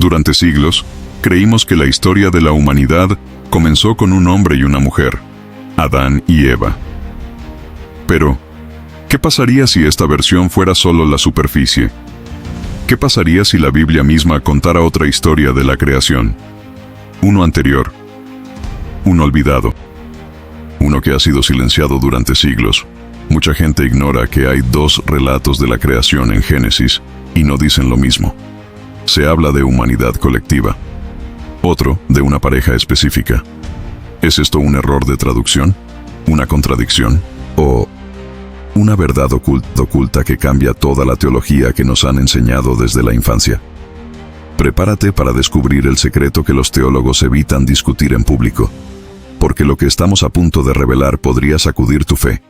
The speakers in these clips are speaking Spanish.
Durante siglos, creímos que la historia de la humanidad comenzó con un hombre y una mujer, Adán y Eva. Pero, ¿qué pasaría si esta versión fuera solo la superficie? ¿Qué pasaría si la Biblia misma contara otra historia de la creación? Uno anterior, uno olvidado, uno que ha sido silenciado durante siglos. Mucha gente ignora que hay dos relatos de la creación en Génesis y no dicen lo mismo. Se habla de humanidad colectiva, otro de una pareja específica. ¿Es esto un error de traducción? ¿Una contradicción? ¿O una verdad oculta que cambia toda la teología que nos han enseñado desde la infancia? Prepárate para descubrir el secreto que los teólogos evitan discutir en público, porque lo que estamos a punto de revelar podría sacudir tu fe,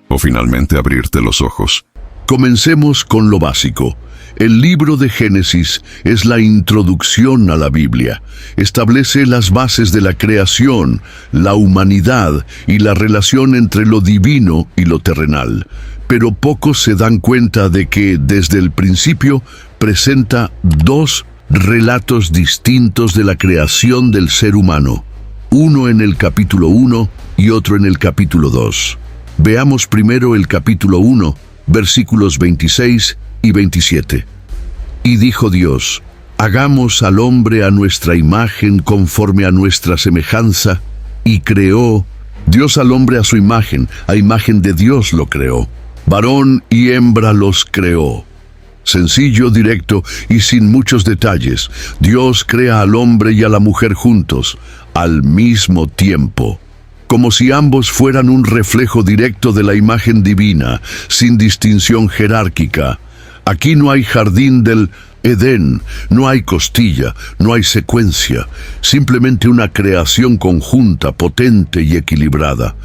o finalmente abrirte los ojos. Comencemos con lo básico. El libro de Génesis es la introducción a la Biblia. Establece las bases de la creación, la humanidad y la relación entre lo divino y lo terrenal. Pero pocos se dan cuenta de que, desde el principio, presenta dos relatos distintos de la creación del ser humano. Uno en el capítulo 1 y otro en el capítulo 2. Veamos primero el capítulo 1, versículos 26 y 27. Y dijo Dios: hagamos al hombre a nuestra imagen conforme a nuestra semejanza, y creó Dios al hombre a su imagen, a imagen de Dios lo creó. Varón y hembra los creó. Sencillo, directo y sin muchos detalles. Dios crea al hombre y a la mujer juntos, al mismo tiempo, como si ambos fueran un reflejo directo de la imagen divina, sin distinción jerárquica. Aquí no hay jardín del Edén, no hay costilla, no hay secuencia, simplemente una creación conjunta, potente y equilibrada.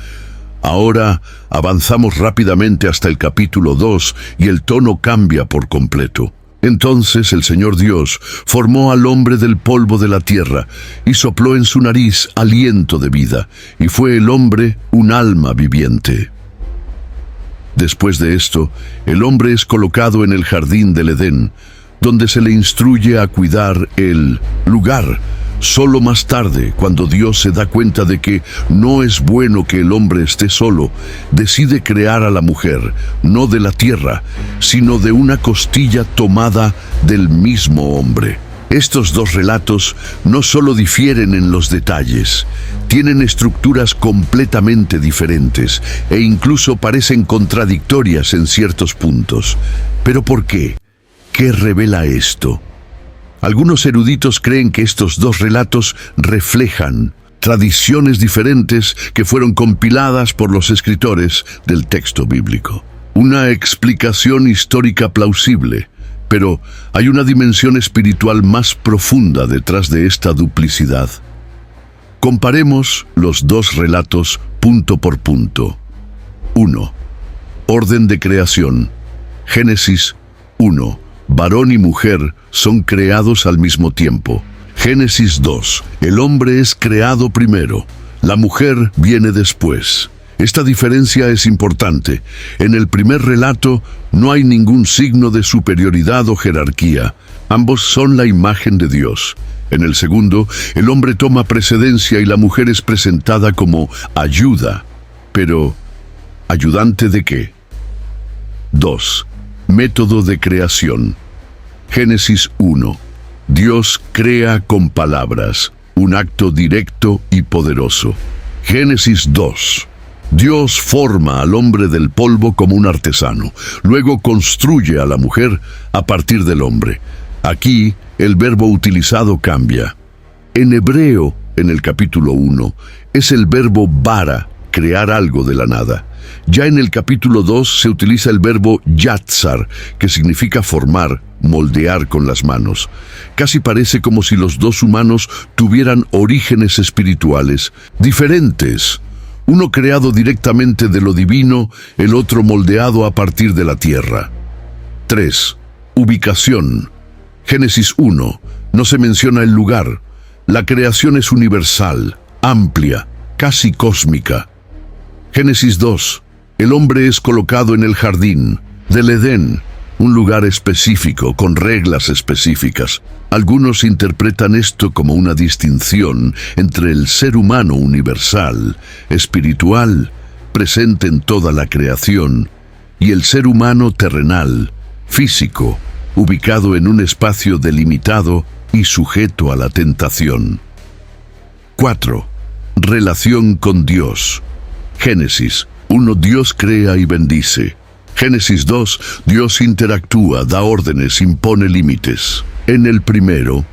Ahora avanzamos rápidamente hasta el capítulo 2 y el tono cambia por completo. Entonces el Señor Dios formó al hombre del polvo de la tierra y sopló en su nariz aliento de vida, y fue el hombre un alma viviente. Después de esto, el hombre es colocado en el jardín del Edén, donde se le instruye a cuidar el lugar. Solo más tarde, cuando Dios se da cuenta de que no es bueno que el hombre esté solo, decide crear a la mujer, no de la tierra, sino de una costilla tomada del mismo hombre. Estos dos relatos no solo difieren en los detalles, tienen estructuras completamente diferentes e incluso parecen contradictorias en ciertos puntos. ¿Pero por qué? ¿Qué revela esto? Algunos eruditos creen que estos dos relatos reflejan tradiciones diferentes que fueron compiladas por los escritores del texto bíblico. Una explicación histórica plausible, pero hay una dimensión espiritual más profunda detrás de esta duplicidad. Comparemos los dos relatos punto por punto. 1. Orden de creación. Génesis 1. Varón y mujer son creados al mismo tiempo. Génesis 2. El hombre es creado primero. La mujer viene después. Esta diferencia es importante. En el primer relato no hay ningún signo de superioridad o jerarquía. Ambos son la imagen de Dios. En el segundo, el hombre toma precedencia y la mujer es presentada como ayuda. Pero, ¿ayudante de qué? 2. Método de creación. Génesis 1. Dios crea con palabras, un acto directo y poderoso. Génesis 2. Dios forma al hombre del polvo como un artesano, luego construye a la mujer a partir del hombre. Aquí, el verbo utilizado cambia. En hebreo, en el capítulo 1, es el verbo bara, crear algo de la nada. Ya en el capítulo 2 se utiliza el verbo yatzar, que significa formar, moldear con las manos. Casi parece como si los dos humanos tuvieran orígenes espirituales diferentes. Uno creado directamente de lo divino, el otro moldeado a partir de la tierra. 3. Ubicación. Génesis 1. No se menciona el lugar. La creación es universal, amplia, casi cósmica. Génesis 2. El hombre es colocado en el jardín del Edén. un lugar específico, con reglas específicas. Algunos interpretan esto como una distinción entre el ser humano universal, espiritual, presente en toda la creación, y el ser humano terrenal, físico, ubicado en un espacio delimitado y sujeto a la tentación. 4. Relación con Dios. Génesis 1. Dios crea y bendice. Génesis 2. Dios interactúa, da órdenes, impone límites. En el primero,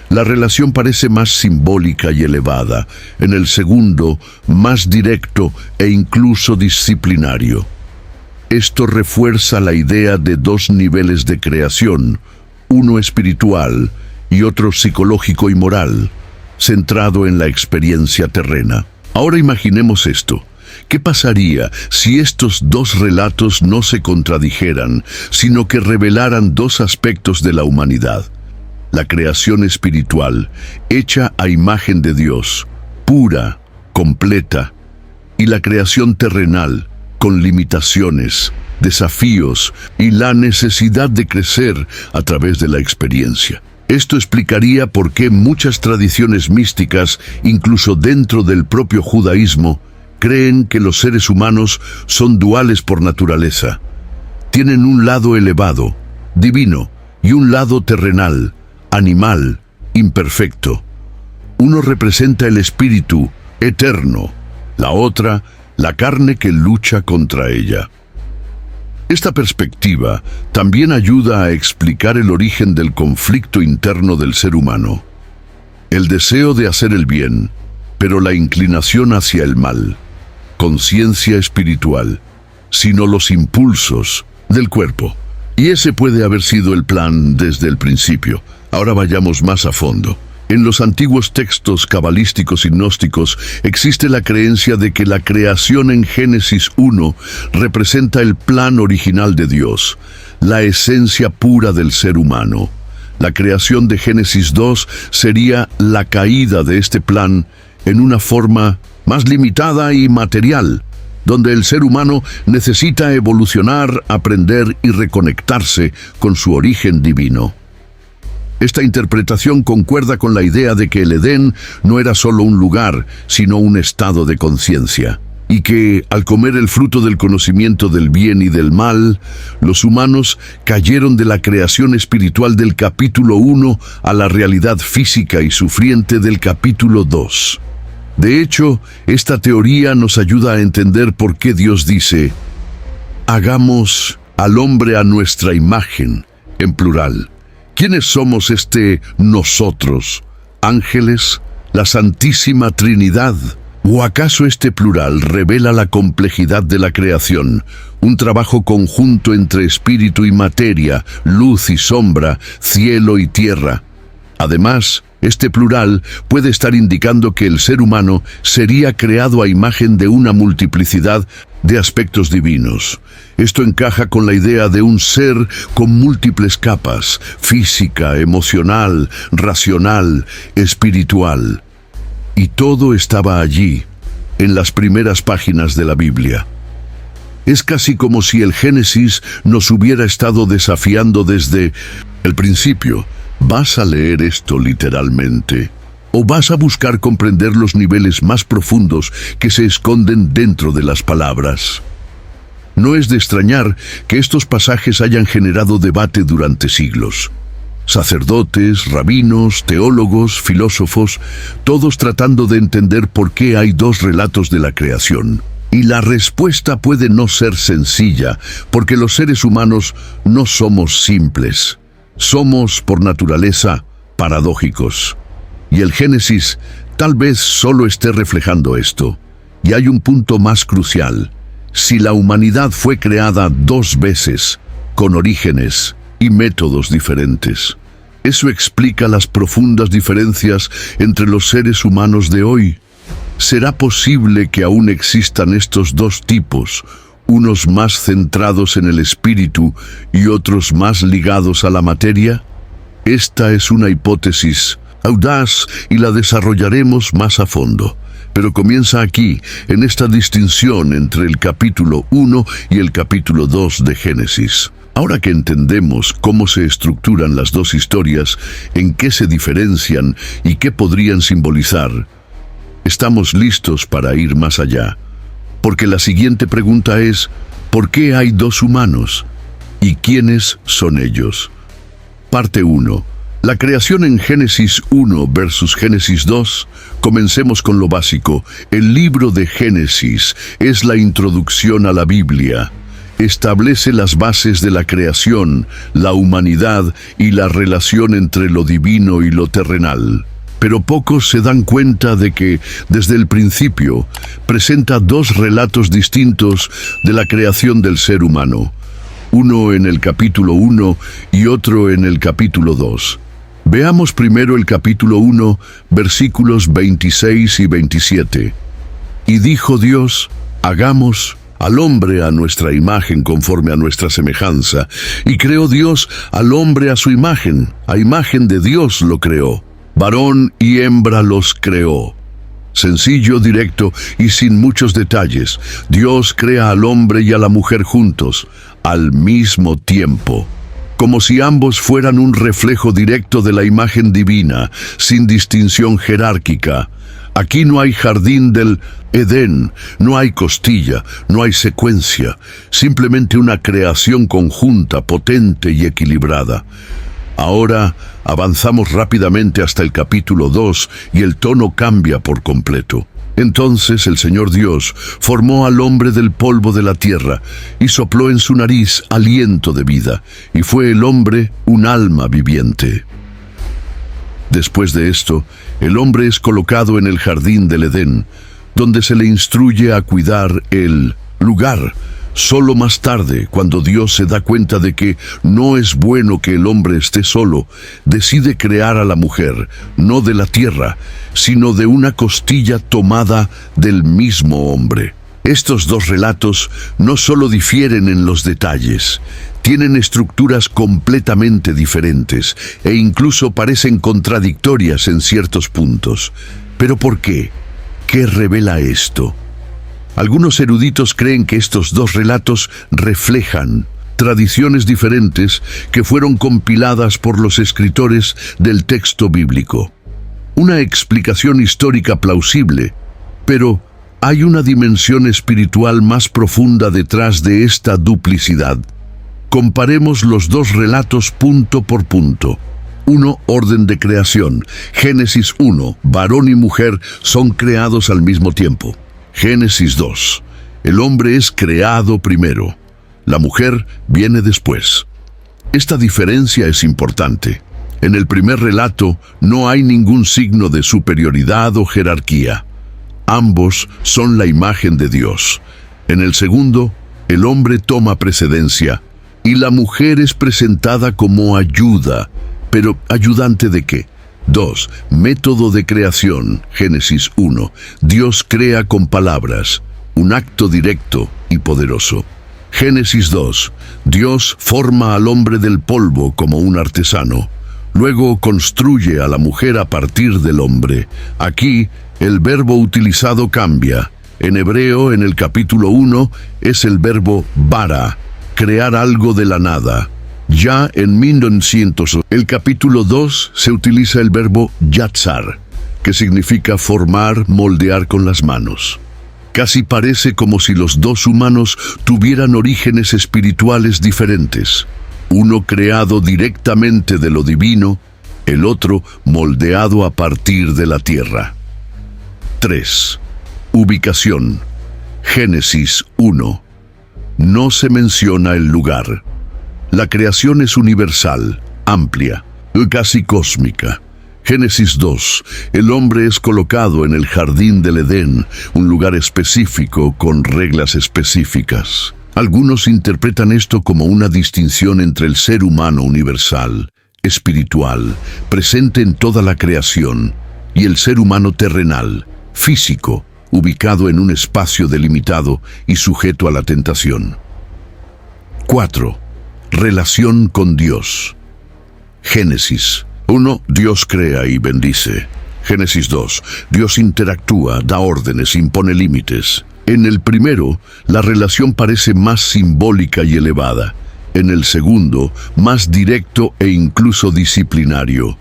la relación parece más simbólica y elevada. En el segundo, más directo e incluso disciplinario. Esto refuerza la idea de dos niveles de creación, uno espiritual y otro psicológico y moral, centrado en la experiencia terrena. Ahora imaginemos esto. ¿Qué pasaría si estos dos relatos no se contradijeran, sino que revelaran dos aspectos de la humanidad? La creación espiritual, hecha a imagen de Dios, pura, completa, y la creación terrenal, con limitaciones, desafíos y la necesidad de crecer a través de la experiencia. Esto explicaría por qué muchas tradiciones místicas, incluso dentro del propio judaísmo, creen que los seres humanos son duales por naturaleza. Tienen un lado elevado, divino, y un lado terrenal, animal, imperfecto. Uno representa el espíritu, eterno, la otra, la carne que lucha contra ella. Esta perspectiva también ayuda a explicar el origen del conflicto interno del ser humano. El deseo de hacer el bien, pero la inclinación hacia el mal. Conciencia espiritual, sino los impulsos del cuerpo. Y ese puede haber sido el plan desde el principio. Ahora vayamos más a fondo. En los antiguos textos cabalísticos y gnósticos existe la creencia de que la creación en Génesis 1 representa el plan original de Dios, la esencia pura del ser humano. La creación de Génesis 2 sería la caída de este plan en una forma más limitada y material, donde el ser humano necesita evolucionar, aprender y reconectarse con su origen divino. Esta interpretación concuerda con la idea de que el Edén no era solo un lugar, sino un estado de conciencia, y que, al comer el fruto del conocimiento del bien y del mal, los humanos cayeron de la creación espiritual del capítulo 1 a la realidad física y sufriente del capítulo 2. De hecho, esta teoría nos ayuda a entender por qué Dios dice: hagamos al hombre a nuestra imagen, en plural. ¿Quiénes somos este nosotros? ¿Ángeles? ¿La Santísima Trinidad? ¿O acaso este plural revela la complejidad de la creación, un trabajo conjunto entre espíritu y materia, luz y sombra, cielo y tierra? Además, este plural puede estar indicando que el ser humano sería creado a imagen de una multiplicidad de aspectos divinos. Esto encaja con la idea de un ser con múltiples capas: física, emocional, racional, espiritual. Y todo estaba allí, en las primeras páginas de la Biblia. Es casi como si el Génesis nos hubiera estado desafiando desde el principio. ¿Vas a leer esto literalmente? ¿O vas a buscar comprender los niveles más profundos que se esconden dentro de las palabras? No es de extrañar que estos pasajes hayan generado debate durante siglos. Sacerdotes, rabinos, teólogos, filósofos, todos tratando de entender por qué hay dos relatos de la creación. Y la respuesta puede no ser sencilla, porque los seres humanos no somos simples. Somos, por naturaleza, paradójicos. Y el Génesis tal vez solo esté reflejando esto. Y hay un punto más crucial. Si la humanidad fue creada dos veces, con orígenes y métodos diferentes, eso explica las profundas diferencias entre los seres humanos de hoy. ¿Será posible que aún existan estos dos tipos, unos más centrados en el espíritu y otros más ligados a la materia? Esta es una hipótesis audaz y la desarrollaremos más a fondo. Pero comienza aquí, en esta distinción entre el capítulo 1 y el capítulo 2 de Génesis. Ahora que entendemos cómo se estructuran las dos historias, en qué se diferencian y qué podrían simbolizar, estamos listos para ir más allá. Porque la siguiente pregunta es, ¿por qué hay dos humanos? ¿Y quiénes son ellos? Parte 1. La creación en Génesis 1 versus Génesis 2. Comencemos con lo básico. El libro de Génesis es la introducción a la Biblia. Establece las bases de la creación, la humanidad y la relación entre lo divino y lo terrenal. Pero pocos se dan cuenta de que, desde el principio, presenta dos relatos distintos de la creación del ser humano. Uno en el capítulo 1 y otro en el capítulo 2. Veamos primero el capítulo 1, versículos 26 y 27. Y dijo Dios, hagamos al hombre a nuestra imagen conforme a nuestra semejanza. Y creó Dios al hombre a su imagen, a imagen de Dios lo creó. Varón y hembra los creó. Sencillo, directo y sin muchos detalles. Dios crea al hombre y a la mujer juntos, al mismo tiempo, como si ambos fueran un reflejo directo de la imagen divina, sin distinción jerárquica. Aquí no hay jardín del Edén, no hay costilla, no hay secuencia, simplemente una creación conjunta, potente y equilibrada. Ahora avanzamos rápidamente hasta el capítulo 2 y el tono cambia por completo. Entonces el Señor Dios formó al hombre del polvo de la tierra y sopló en su nariz aliento de vida, y fue el hombre un alma viviente. Después de esto, el hombre es colocado en el jardín del Edén, donde se le instruye a cuidar el lugar. Solo más tarde, cuando Dios se da cuenta de que no es bueno que el hombre esté solo, decide crear a la mujer, no de la tierra, sino de una costilla tomada del mismo hombre. Estos dos relatos no solo difieren en los detalles, tienen estructuras completamente diferentes e incluso parecen contradictorias en ciertos puntos. ¿Pero por qué? ¿Qué revela esto? Algunos eruditos creen que estos dos relatos reflejan tradiciones diferentes que fueron compiladas por los escritores del texto bíblico. Una explicación histórica plausible, pero hay una dimensión espiritual más profunda detrás de esta duplicidad. Comparemos los dos relatos punto por punto. 1. Orden de creación. Génesis 1. Varón y mujer son creados al mismo tiempo. Génesis 2. El hombre es creado primero. La mujer viene después. Esta diferencia es importante. En el primer relato no hay ningún signo de superioridad o jerarquía. Ambos son la imagen de Dios. En el segundo, el hombre toma precedencia y la mujer es presentada como ayuda. ¿Pero ayudante de qué? 2. Método de creación. Génesis 1. Dios crea con palabras, un acto directo y poderoso. Génesis 2. Dios forma al hombre del polvo como un artesano. Luego construye a la mujer a partir del hombre. Aquí, el verbo utilizado cambia. En hebreo, en el capítulo 1, es el verbo bara, crear algo de la nada. Ya en 1900, el capítulo 2, se utiliza el verbo yatzar, que significa formar, moldear con las manos. Casi parece como si los dos humanos tuvieran orígenes espirituales diferentes. Uno creado directamente de lo divino, el otro moldeado a partir de la tierra. 3. Ubicación. Génesis 1. No se menciona el lugar. La creación es universal, amplia, casi cósmica. Génesis 2. El hombre es colocado en el jardín del Edén, un lugar específico con reglas específicas. Algunos interpretan esto como una distinción entre el ser humano universal, espiritual, presente en toda la creación, y el ser humano terrenal, físico, ubicado en un espacio delimitado y sujeto a la tentación. 4. Relación con Dios. Génesis 1. Dios crea y bendice. Génesis 2. Dios interactúa, da órdenes, impone límites. En el primero, la relación parece más simbólica y elevada. en el segundo, más directo e incluso disciplinario.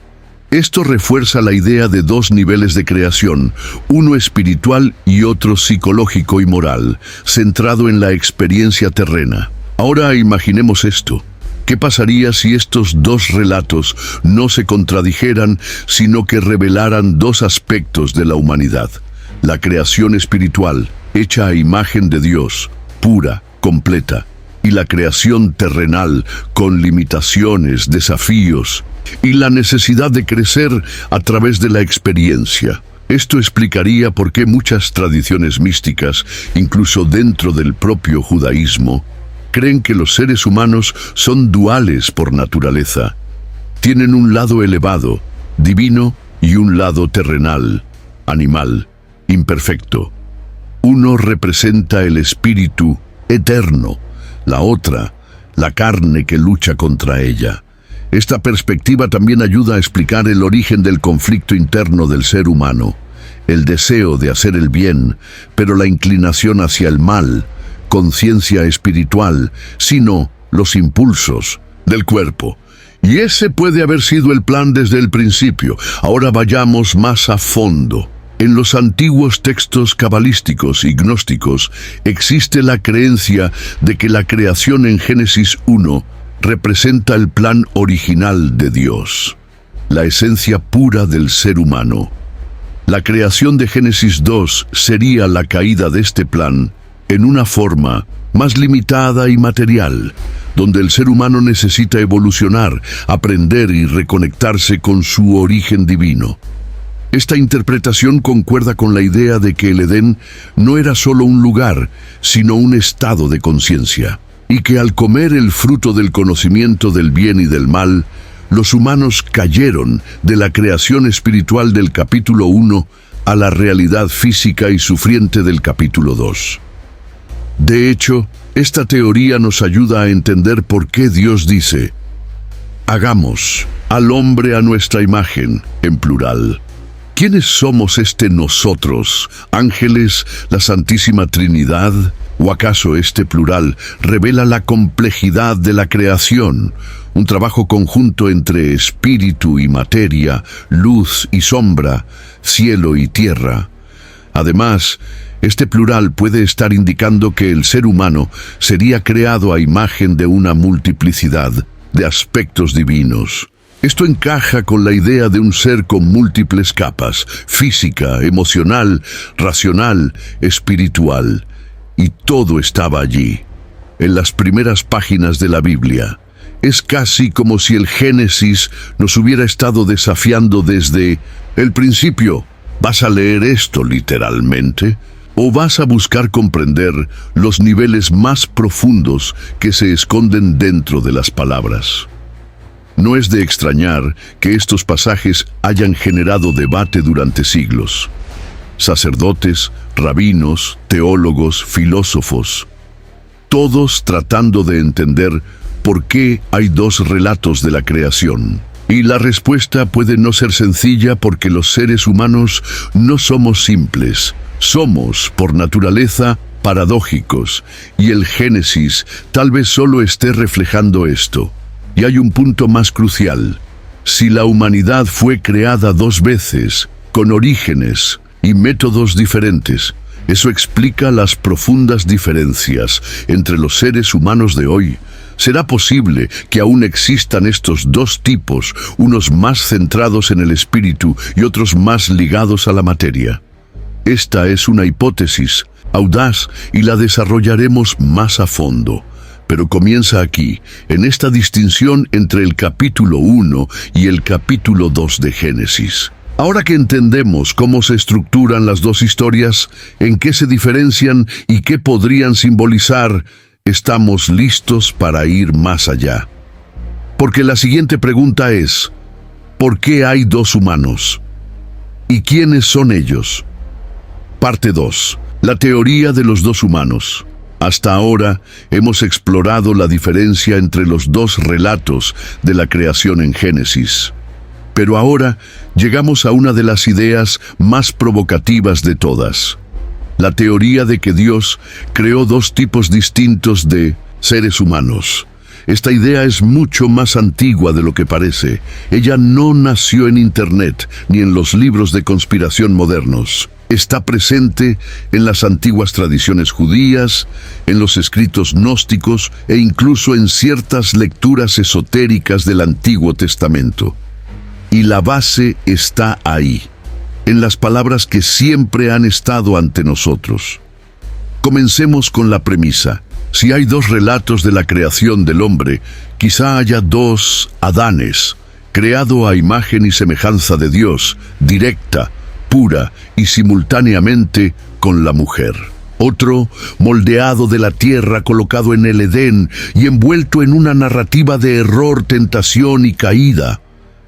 Esto refuerza la idea de dos niveles de creación, uno espiritual y otro psicológico y moral, centrado en la experiencia terrena. Ahora imaginemos esto. ¿Qué pasaría si estos dos relatos no se contradijeran, sino que revelaran dos aspectos de la humanidad? La creación espiritual, hecha a imagen de Dios, pura, completa, y la creación terrenal, con limitaciones, desafíos, y la necesidad de crecer a través de la experiencia. Esto explicaría por qué muchas tradiciones místicas, incluso dentro del propio judaísmo, creen que los seres humanos son duales por naturaleza. Tienen un lado elevado, divino, y un lado terrenal, animal, imperfecto. Uno representa el espíritu eterno, la otra, la carne que lucha contra ella. Esta perspectiva también ayuda a explicar el origen del conflicto interno del ser humano, el deseo de hacer el bien, pero la inclinación hacia el mal, conciencia espiritual, sino los impulsos del cuerpo. Y ese puede haber sido el plan desde el principio. Ahora vayamos más a fondo. En los antiguos textos cabalísticos y gnósticos existe la creencia de que la creación en Génesis 1 representa el plan original de Dios, la esencia pura del ser humano. La creación de Génesis 2 sería la caída de este plan en una forma más limitada y material, donde el ser humano necesita evolucionar, aprender y reconectarse con su origen divino. Esta interpretación concuerda con la idea de que el Edén no era solo un lugar, sino un estado de conciencia, y que al comer el fruto del conocimiento del bien y del mal, los humanos cayeron de la creación espiritual del capítulo 1 a la realidad física y sufriente del capítulo 2. De hecho, esta teoría nos ayuda a entender por qué Dios dice: hagamos al hombre a nuestra imagen, en plural. ¿Quiénes somos este nosotros? ¿Ángeles, la Santísima Trinidad? ¿O acaso este plural revela la complejidad de la creación? Un trabajo conjunto entre espíritu y materia, luz y sombra, cielo y tierra. Además, este plural puede estar indicando que el ser humano sería creado a imagen de una multiplicidad de aspectos divinos. Esto encaja con la idea de un ser con múltiples capas: física, emocional, racional, espiritual. Y todo estaba allí, en las primeras páginas de la Biblia. Es casi como si el Génesis nos hubiera estado desafiando desde el principio. ¿Vas a leer esto literalmente? ¿O vas a buscar comprender los niveles más profundos que se esconden dentro de las palabras? No es de extrañar que estos pasajes hayan generado debate durante siglos. Sacerdotes, rabinos, teólogos, filósofos, todos tratando de entender por qué hay dos relatos de la creación. Y la respuesta puede no ser sencilla porque los seres humanos no somos simples. Somos, por naturaleza, paradójicos, y el Génesis tal vez solo esté reflejando esto. Y hay un punto más crucial. Si la humanidad fue creada dos veces, con orígenes y métodos diferentes, eso explica las profundas diferencias entre los seres humanos de hoy. ¿Será posible que aún existan estos dos tipos, unos más centrados en el espíritu y otros más ligados a la materia? Esta es una hipótesis audaz y la desarrollaremos más a fondo. Pero comienza aquí, en esta distinción entre el capítulo 1 y el capítulo 2 de Génesis. Ahora que entendemos cómo se estructuran las dos historias, en qué se diferencian y qué podrían simbolizar, estamos listos para ir más allá. Porque la siguiente pregunta es: ¿por qué hay dos humanos? ¿Y quiénes son ellos? Parte 2. La teoría de los dos humanos. Hasta ahora hemos explorado la diferencia entre los dos relatos de la creación en Génesis. Pero ahora llegamos a una de las ideas más provocativas de todas: la teoría de que Dios creó dos tipos distintos de seres humanos, Esta idea es mucho más antigua de lo que parece. Ella no nació en Internet ni en los libros de conspiración modernos. Está presente en las antiguas tradiciones judías, en los escritos gnósticos e incluso en ciertas lecturas esotéricas del Antiguo Testamento. Y la base está ahí, en las palabras que siempre han estado ante nosotros. Comencemos con la premisa. Si hay dos relatos de la creación del hombre, quizá haya dos Adanes, creado a imagen y semejanza de Dios, directa, pura y simultáneamente con la mujer. Otro, moldeado de la tierra, colocado en el Edén y envuelto en una narrativa de error, tentación y caída.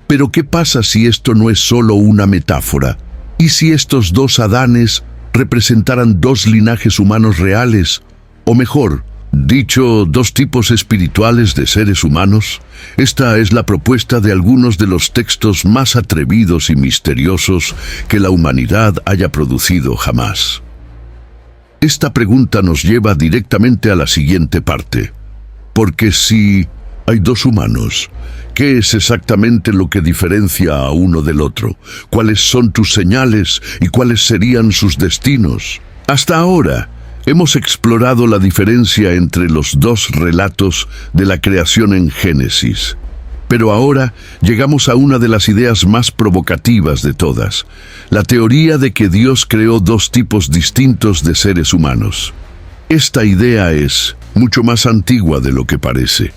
Pero ¿qué pasa si esto no es solo una metáfora? ¿Y si estos dos Adanes representaran dos linajes humanos reales? O mejor, dicho, dos tipos espirituales de seres humanos. Esta es la propuesta de algunos de los textos más atrevidos y misteriosos que la humanidad haya producido jamás. Esta pregunta nos lleva directamente a la siguiente parte. Porque si hay dos humanos, ¿qué es exactamente lo que diferencia a uno del otro? ¿Cuáles son tus señales y cuáles serían sus destinos? Hasta ahora, hemos explorado la diferencia entre los dos relatos de la creación en Génesis. Pero ahora llegamos a una de las ideas más provocativas de todas, la teoría de que Dios creó dos tipos distintos de seres humanos. Esta idea es mucho más antigua de lo que parece.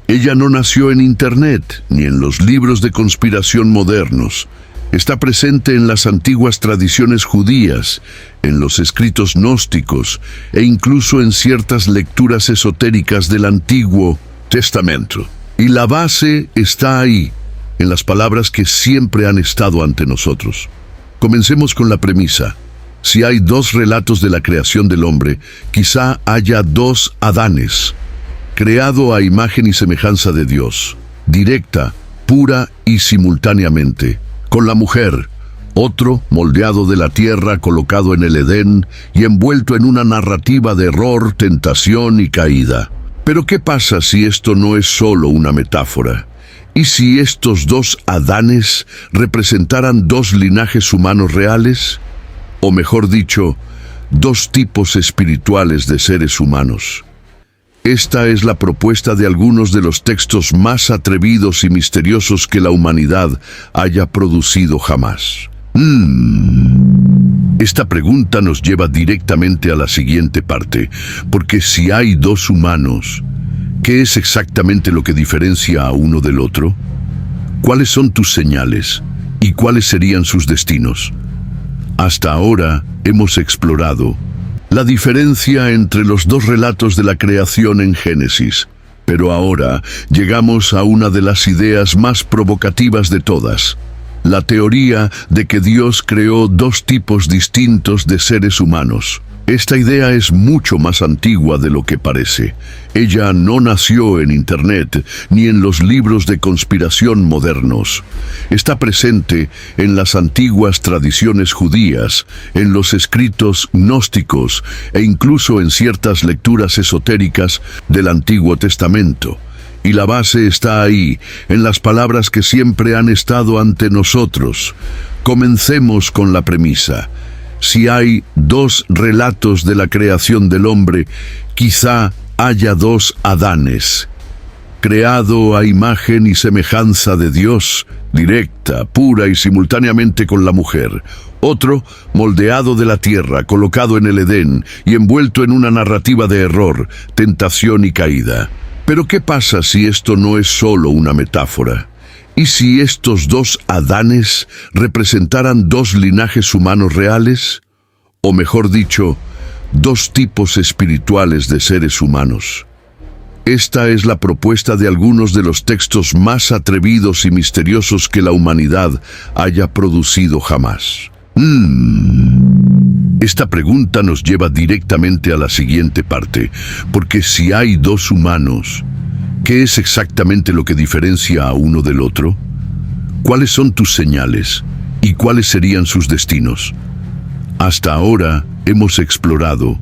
Ella no nació en Internet ni en los libros de conspiración modernos. Está presente en las antiguas tradiciones judías, en los escritos gnósticos e incluso en ciertas lecturas esotéricas del Antiguo Testamento. Y la base está ahí, en las palabras que siempre han estado ante nosotros. Comencemos con la premisa. Si hay dos relatos de la creación del hombre, quizá haya dos Adanes, creado a imagen y semejanza de Dios, directa, pura y simultáneamente, con la mujer, otro moldeado de la tierra, colocado en el Edén y envuelto en una narrativa de error, tentación y caída. Pero ¿qué pasa si esto no es solo una metáfora? ¿Y si estos dos Adanes representaran dos linajes humanos reales? O mejor dicho, dos tipos espirituales de seres humanos. Esta es la propuesta de algunos de los textos más atrevidos y misteriosos que la humanidad haya producido jamás. Esta pregunta nos lleva directamente a la siguiente parte, porque si hay dos humanos, ¿qué es exactamente lo que diferencia a uno del otro? ¿Cuáles son tus señales y cuáles serían sus destinos? Hasta ahora hemos explorado la diferencia entre los dos relatos de la creación en Génesis, pero ahora llegamos a una de las ideas más provocativas de todas, la teoría de que Dios creó dos tipos distintos de seres humanos. Esta idea es mucho más antigua de lo que parece. Ella no nació en Internet ni en los libros de conspiración modernos. Está presente en las antiguas tradiciones judías, en los escritos gnósticos e incluso en ciertas lecturas esotéricas del Antiguo Testamento. Y la base está ahí, en las palabras que siempre han estado ante nosotros. Comencemos con la premisa. Si hay dos relatos de la creación del hombre, quizá haya dos Adanes, creado a imagen y semejanza de Dios, directa, pura y simultáneamente con la mujer. Otro, moldeado de la tierra, colocado en el Edén y envuelto en una narrativa de error, tentación y caída. Pero ¿qué pasa si esto no es solo una metáfora? ¿Y si estos dos Adanes representaran dos linajes humanos reales? O mejor dicho, dos tipos espirituales de seres humanos. Esta es la propuesta de algunos de los textos más atrevidos y misteriosos que la humanidad haya producido jamás. Esta pregunta nos lleva directamente a la siguiente parte, porque si hay dos humanos, ¿qué es exactamente lo que diferencia a uno del otro? ¿Cuáles son tus señales y cuáles serían sus destinos? Hasta ahora hemos explorado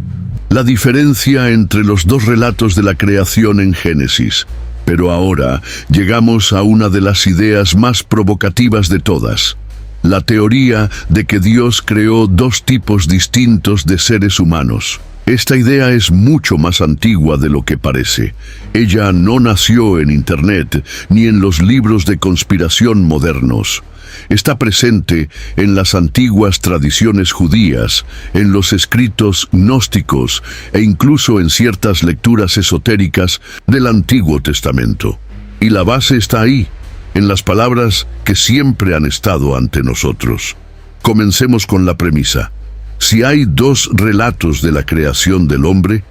la diferencia entre los dos relatos de la creación en Génesis, Pero ahora llegamos a una de las ideas más provocativas de todas: la teoría de que Dios creó dos tipos distintos de seres humanos. Esta idea es mucho más antigua de lo que parece. Ella no nació en Internet ni en los libros de conspiración modernos. Está presente en las antiguas tradiciones judías, en los escritos gnósticos e incluso en ciertas lecturas esotéricas del Antiguo Testamento. Y la base está ahí, en las palabras que siempre han estado ante nosotros. Comencemos con la premisa. Si hay dos relatos de la creación del hombre,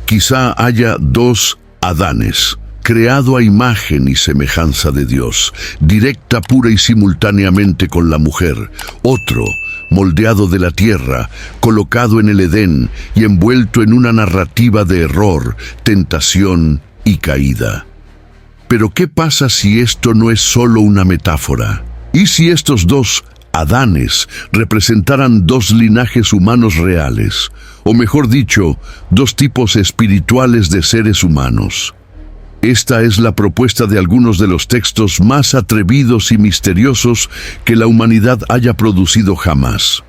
quizá haya dos Adanes, creado a imagen y semejanza de Dios, directa, pura y simultáneamente con la mujer. Otro, moldeado de la tierra, colocado en el Edén y envuelto en una narrativa de error, tentación y caída. Pero ¿qué pasa si esto no es solo una metáfora? ¿Y si estos dos Adanes representaran dos linajes humanos reales, o mejor dicho, dos tipos espirituales de seres humanos? Esta es la propuesta de algunos de los textos más atrevidos y misteriosos que la humanidad haya producido jamás.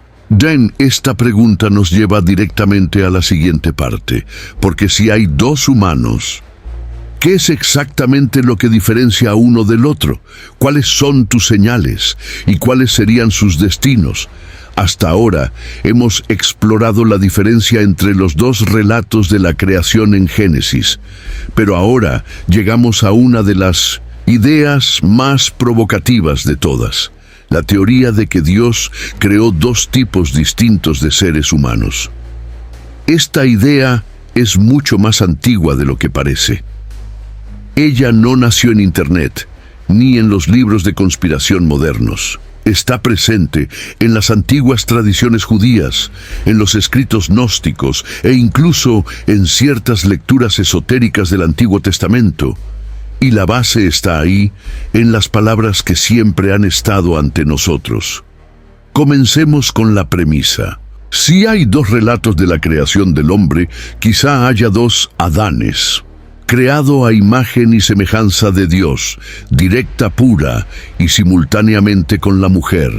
Esta pregunta nos lleva directamente a la siguiente parte, porque si hay dos humanos, ¿qué es exactamente lo que diferencia a uno del otro? ¿Cuáles son tus señales? ¿Y cuáles serían sus destinos? Hasta ahora hemos explorado la diferencia entre los dos relatos de la creación en Génesis, pero ahora llegamos a una de las ideas más provocativas de todas: la teoría de que Dios creó dos tipos distintos de seres humanos. Esta idea es mucho más antigua de lo que parece. Ella no nació en Internet, ni en los libros de conspiración modernos. Está presente en las antiguas tradiciones judías, en los escritos gnósticos e incluso en ciertas lecturas esotéricas del Antiguo Testamento. Y la base está ahí, en las palabras que siempre han estado ante nosotros. Comencemos con la premisa. Si hay dos relatos de la creación del hombre, quizá haya dos Adanes, creado a imagen y semejanza de Dios, directa, pura y simultáneamente con la mujer.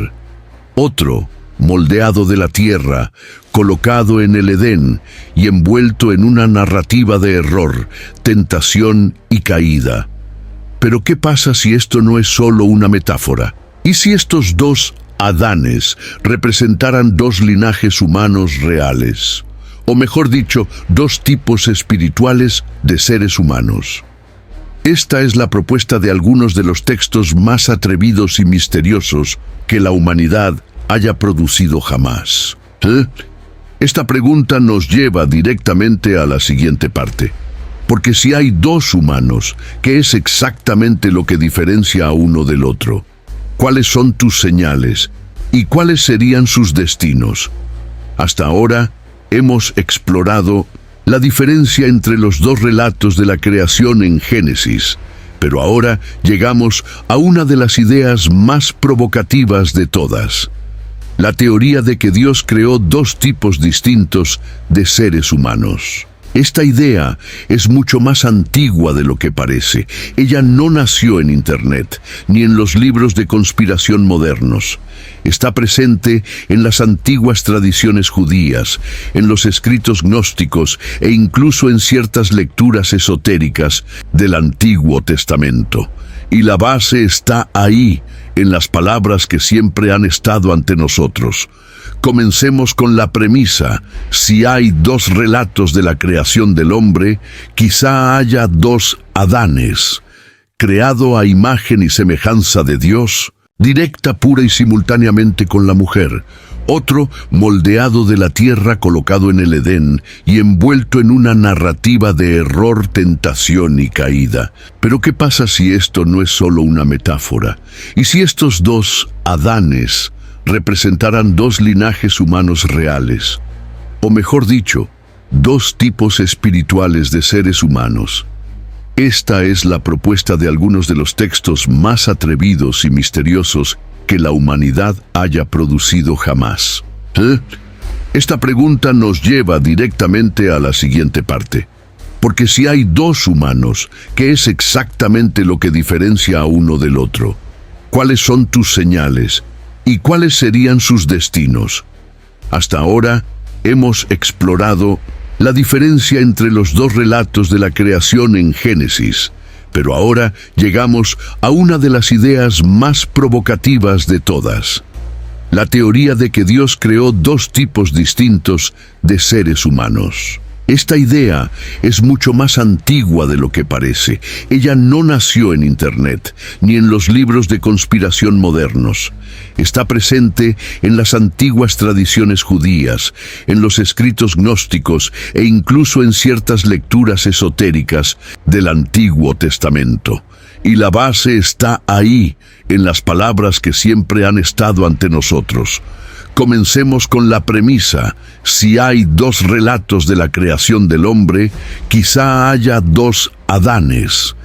Otro, moldeado de la tierra, colocado en el Edén y envuelto en una narrativa de error, tentación y caída. Pero ¿qué pasa si esto no es solo una metáfora? ¿Y si estos dos Adanes representaran dos linajes humanos reales? O mejor dicho, dos tipos espirituales de seres humanos. Esta es la propuesta de algunos de los textos más atrevidos y misteriosos que la humanidad haya producido jamás. Esta pregunta nos lleva directamente a la siguiente parte. Porque si hay dos humanos, ¿qué es exactamente lo que diferencia a uno del otro? ¿Cuáles son tus señales? ¿Y cuáles serían sus destinos? Hasta ahora hemos explorado la diferencia entre los dos relatos de la creación en Génesis, pero ahora llegamos a una de las ideas más provocativas de todas: la teoría de que Dios creó dos tipos distintos de seres humanos. Esta idea es mucho más antigua de lo que parece. Ella no nació en Internet, ni en los libros de conspiración modernos. Está presente en las antiguas tradiciones judías, en los escritos gnósticos e incluso en ciertas lecturas esotéricas del Antiguo Testamento. Y la base está ahí, en las palabras que siempre han estado ante nosotros. Comencemos con la premisa. Si hay dos relatos de la creación del hombre, quizá haya dos Adanes, creado a imagen y semejanza de Dios, directa, pura y simultáneamente con la mujer. Otro, moldeado de la tierra, colocado en el Edén y envuelto en una narrativa de error, tentación y caída. Pero ¿qué pasa si esto no es solo una metáfora? ¿Y si estos dos Adanes representaran dos linajes humanos reales? O mejor dicho, dos tipos espirituales de seres humanos. Esta es la propuesta de algunos de los textos más atrevidos y misteriosos que la humanidad haya producido jamás. Esta pregunta nos lleva directamente a la siguiente parte. Porque si hay dos humanos, ¿qué es exactamente lo que diferencia a uno del otro? ¿Cuáles son tus señales? ¿Y cuáles serían sus destinos? Hasta ahora hemos explorado la diferencia entre los dos relatos de la creación en Génesis, pero ahora llegamos a una de las ideas más provocativas de todas: la teoría de que Dios creó dos tipos distintos de seres humanos. Esta idea es mucho más antigua de lo que parece. Ella no nació en Internet, ni en los libros de conspiración modernos. Está presente en las antiguas tradiciones judías, en los escritos gnósticos e incluso en ciertas lecturas esotéricas del Antiguo Testamento. Y la base está ahí, en las palabras que siempre han estado ante nosotros. Comencemos con la premisa: si hay dos relatos de la creación del hombre, quizá haya dos Adanes,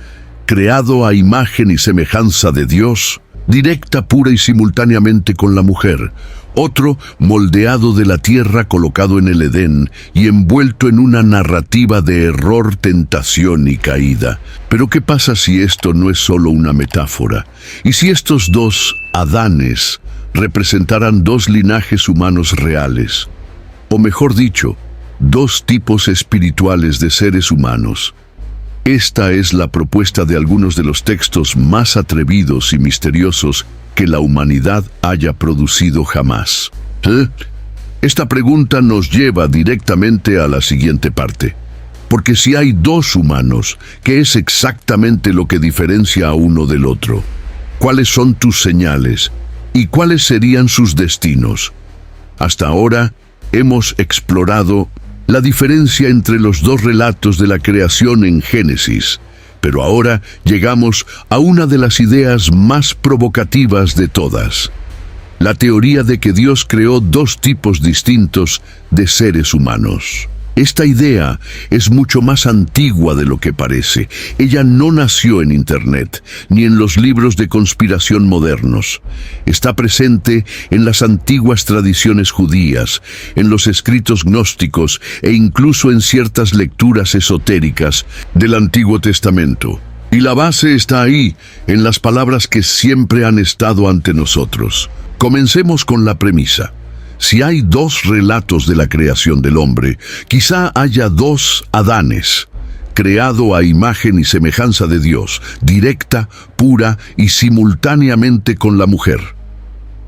creado a imagen y semejanza de Dios, directa, pura y simultáneamente con la mujer; otro moldeado de la tierra, colocado en el Edén y envuelto en una narrativa de error, tentación y caída. Pero ¿qué pasa si esto no es solo una metáfora? ¿Y si estos dos Adanes representaran dos linajes humanos reales? O mejor dicho, dos tipos espirituales de seres humanos. Esta es la propuesta de algunos de los textos más atrevidos y misteriosos que la humanidad haya producido jamás. Esta pregunta nos lleva directamente a la siguiente parte. Porque si hay dos humanos, ¿qué es exactamente lo que diferencia a uno del otro? ¿Cuáles son tus señales? ¿Y cuáles serían sus destinos? Hasta ahora hemos explorado la diferencia entre los dos relatos de la creación en Génesis, pero ahora llegamos a una de las ideas más provocativas de todas: la teoría de que Dios creó dos tipos distintos de seres humanos. Esta idea es mucho más antigua de lo que parece. Ella no nació en Internet, ni en los libros de conspiración modernos. Está presente en las antiguas tradiciones judías, en los escritos gnósticos e incluso en ciertas lecturas esotéricas del Antiguo Testamento. Y la base está ahí, en las palabras que siempre han estado ante nosotros. Comencemos con la premisa: si hay dos relatos de la creación del hombre, quizá haya dos Adanes, creado a imagen y semejanza de Dios, directa, pura y simultáneamente con la mujer;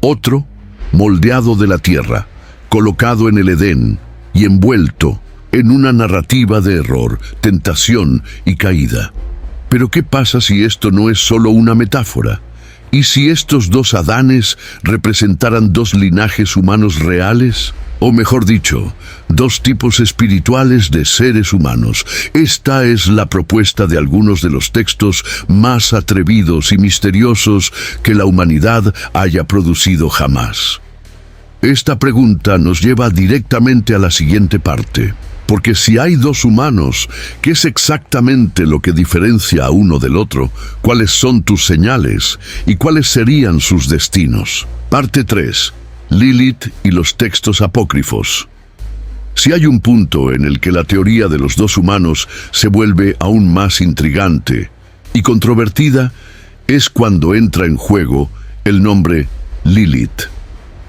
otro, moldeado de la tierra, colocado en el Edén y envuelto en una narrativa de error, tentación y caída. Pero ¿qué pasa si esto no es solo una metáfora? ¿Y si estos dos Adanes representaran dos linajes humanos reales? O mejor dicho, dos tipos espirituales de seres humanos. Esta es la propuesta de algunos de los textos más atrevidos y misteriosos que la humanidad haya producido jamás. Esta pregunta nos lleva directamente a la siguiente parte. Porque si hay dos humanos, ¿qué es exactamente lo que diferencia a uno del otro? ¿Cuáles son tus señales? ¿Y cuáles serían sus destinos? Parte 3. Lilith y los textos apócrifos. Si hay un punto en el que la teoría de los dos humanos se vuelve aún más intrigante y controvertida, es cuando entra en juego el nombre Lilith,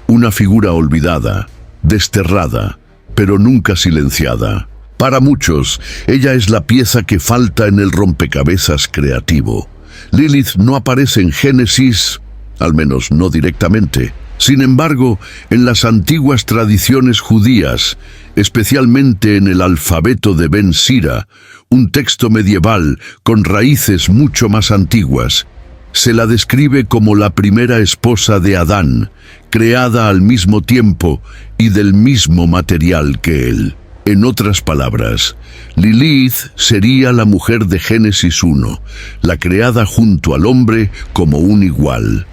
una figura olvidada, desterrada, pero nunca silenciada. Para muchos, ella es la pieza que falta en el rompecabezas creativo. Lilith no aparece en Génesis, al menos no directamente. Sin embargo, en las antiguas tradiciones judías, especialmente en el alfabeto de Ben Sira, un texto medieval con raíces mucho más antiguas, se la describe como la primera esposa de Adán, creada al mismo tiempo y del mismo material que él. En otras palabras, Lilith sería la mujer de Génesis 1, la creada junto al hombre como un igual.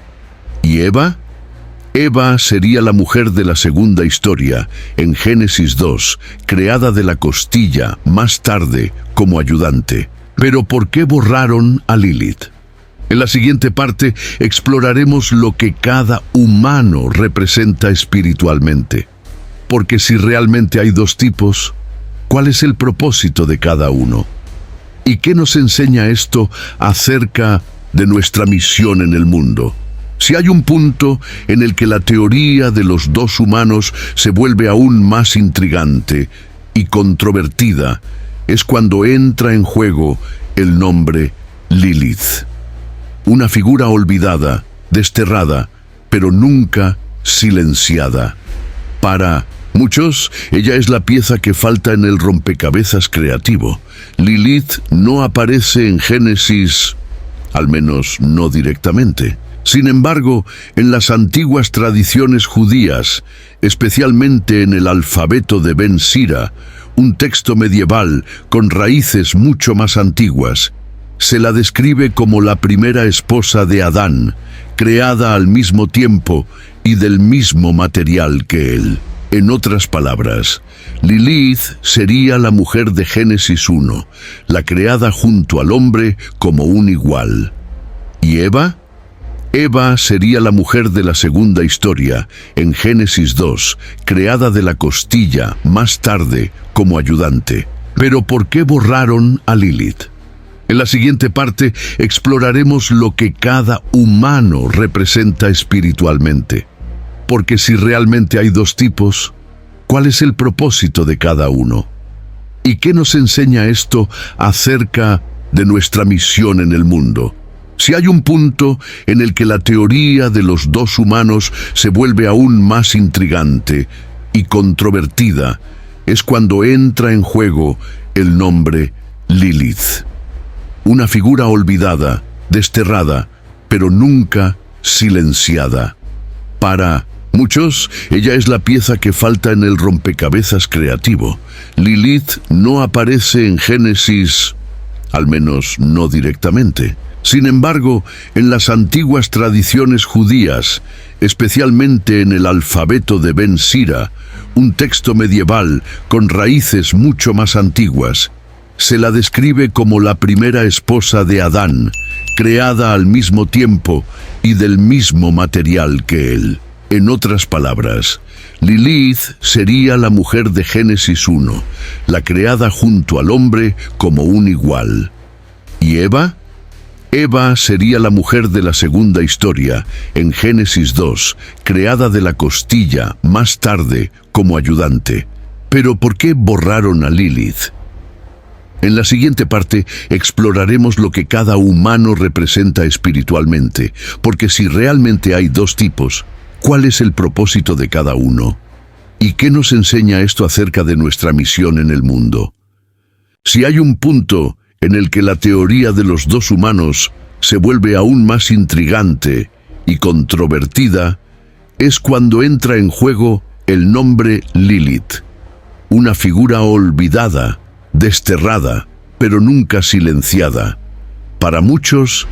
¿Y Eva? Eva sería la mujer de la segunda historia, en Génesis 2, creada de la costilla, más tarde como ayudante. Pero ¿por qué borraron a Lilith? En la siguiente parte exploraremos lo que cada humano representa espiritualmente. Porque si realmente hay dos tipos, ¿cuál es el propósito de cada uno? ¿Y qué nos enseña esto acerca de nuestra misión en el mundo? Si hay un punto en el que la teoría de los dos humanos se vuelve aún más intrigante y controvertida, es cuando entra en juego el nombre Lilith. Una figura olvidada, desterrada, pero nunca silenciada. Para muchos, ella es la pieza que falta en el rompecabezas creativo. Lilith no aparece en Génesis, al menos no directamente. Sin embargo, en las antiguas tradiciones judías, especialmente en el alfabeto de Ben Sira, un texto medieval con raíces mucho más antiguas, se la describe como la primera esposa de Adán, creada al mismo tiempo y del mismo material que él. En otras palabras, Lilith sería la mujer de Génesis 1, la creada junto al hombre como un igual. ¿Y Eva? Eva sería la mujer de la segunda historia, en Génesis 2, creada de la costilla, más tarde, como ayudante. Pero ¿por qué borraron a Lilith? En la siguiente parte exploraremos lo que cada humano representa espiritualmente. Porque si realmente hay dos tipos, ¿cuál es el propósito de cada uno? ¿Y qué nos enseña esto acerca de nuestra misión en el mundo? Si hay un punto en el que la teoría de los dos humanos se vuelve aún más intrigante y controvertida, es cuando entra en juego el nombre Lilith. Una figura olvidada, desterrada, pero nunca silenciada. Para muchos, ella es la pieza que falta en el rompecabezas creativo. Lilith no aparece en Génesis, al menos no directamente. Sin embargo, en las antiguas tradiciones judías, especialmente en el alfabeto de Ben Sira, un texto medieval con raíces mucho más antiguas, se la describe como la primera esposa de Adán, creada al mismo tiempo y del mismo material que él. En otras palabras, Lilith sería la mujer de Génesis 1, la creada junto al hombre como un igual. ¿Y Eva? Eva sería la mujer de la segunda historia, en Génesis 2, creada de la costilla, más tarde, como ayudante. Pero ¿por qué borraron a Lilith? En la siguiente parte exploraremos lo que cada humano representa espiritualmente, porque si realmente hay dos tipos, ¿cuál es el propósito de cada uno? ¿Y qué nos enseña esto acerca de nuestra misión en el mundo? Si hay un punto en el que la teoría de los dos humanos se vuelve aún más intrigante y controvertida, es cuando entra en juego el nombre Lilith, una figura olvidada, desterrada, pero nunca silenciada. Para muchos,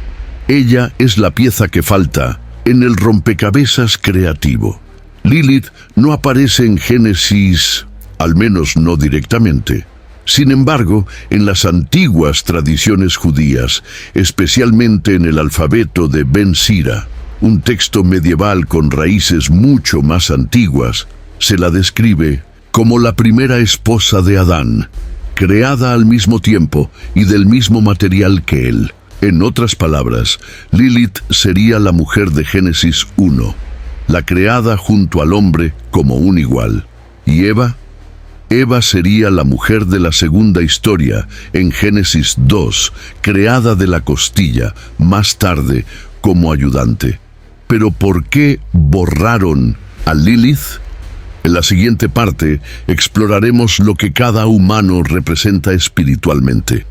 ella es la pieza que falta en el rompecabezas creativo. Lilith no aparece en Génesis, al menos no directamente. Sin embargo, en las antiguas tradiciones judías, especialmente en el alfabeto de Ben Sira, un texto medieval con raíces mucho más antiguas, se la describe como la primera esposa de Adán, creada al mismo tiempo y del mismo material que él. En otras palabras, Lilith sería la mujer de Génesis 1, la creada junto al hombre como un igual. ¿Y Eva? Eva sería la mujer de la segunda historia, en Génesis 2, creada de la costilla, más tarde, como ayudante. Pero ¿por qué borraron a Lilith? En la siguiente parte exploraremos lo que cada humano representa espiritualmente.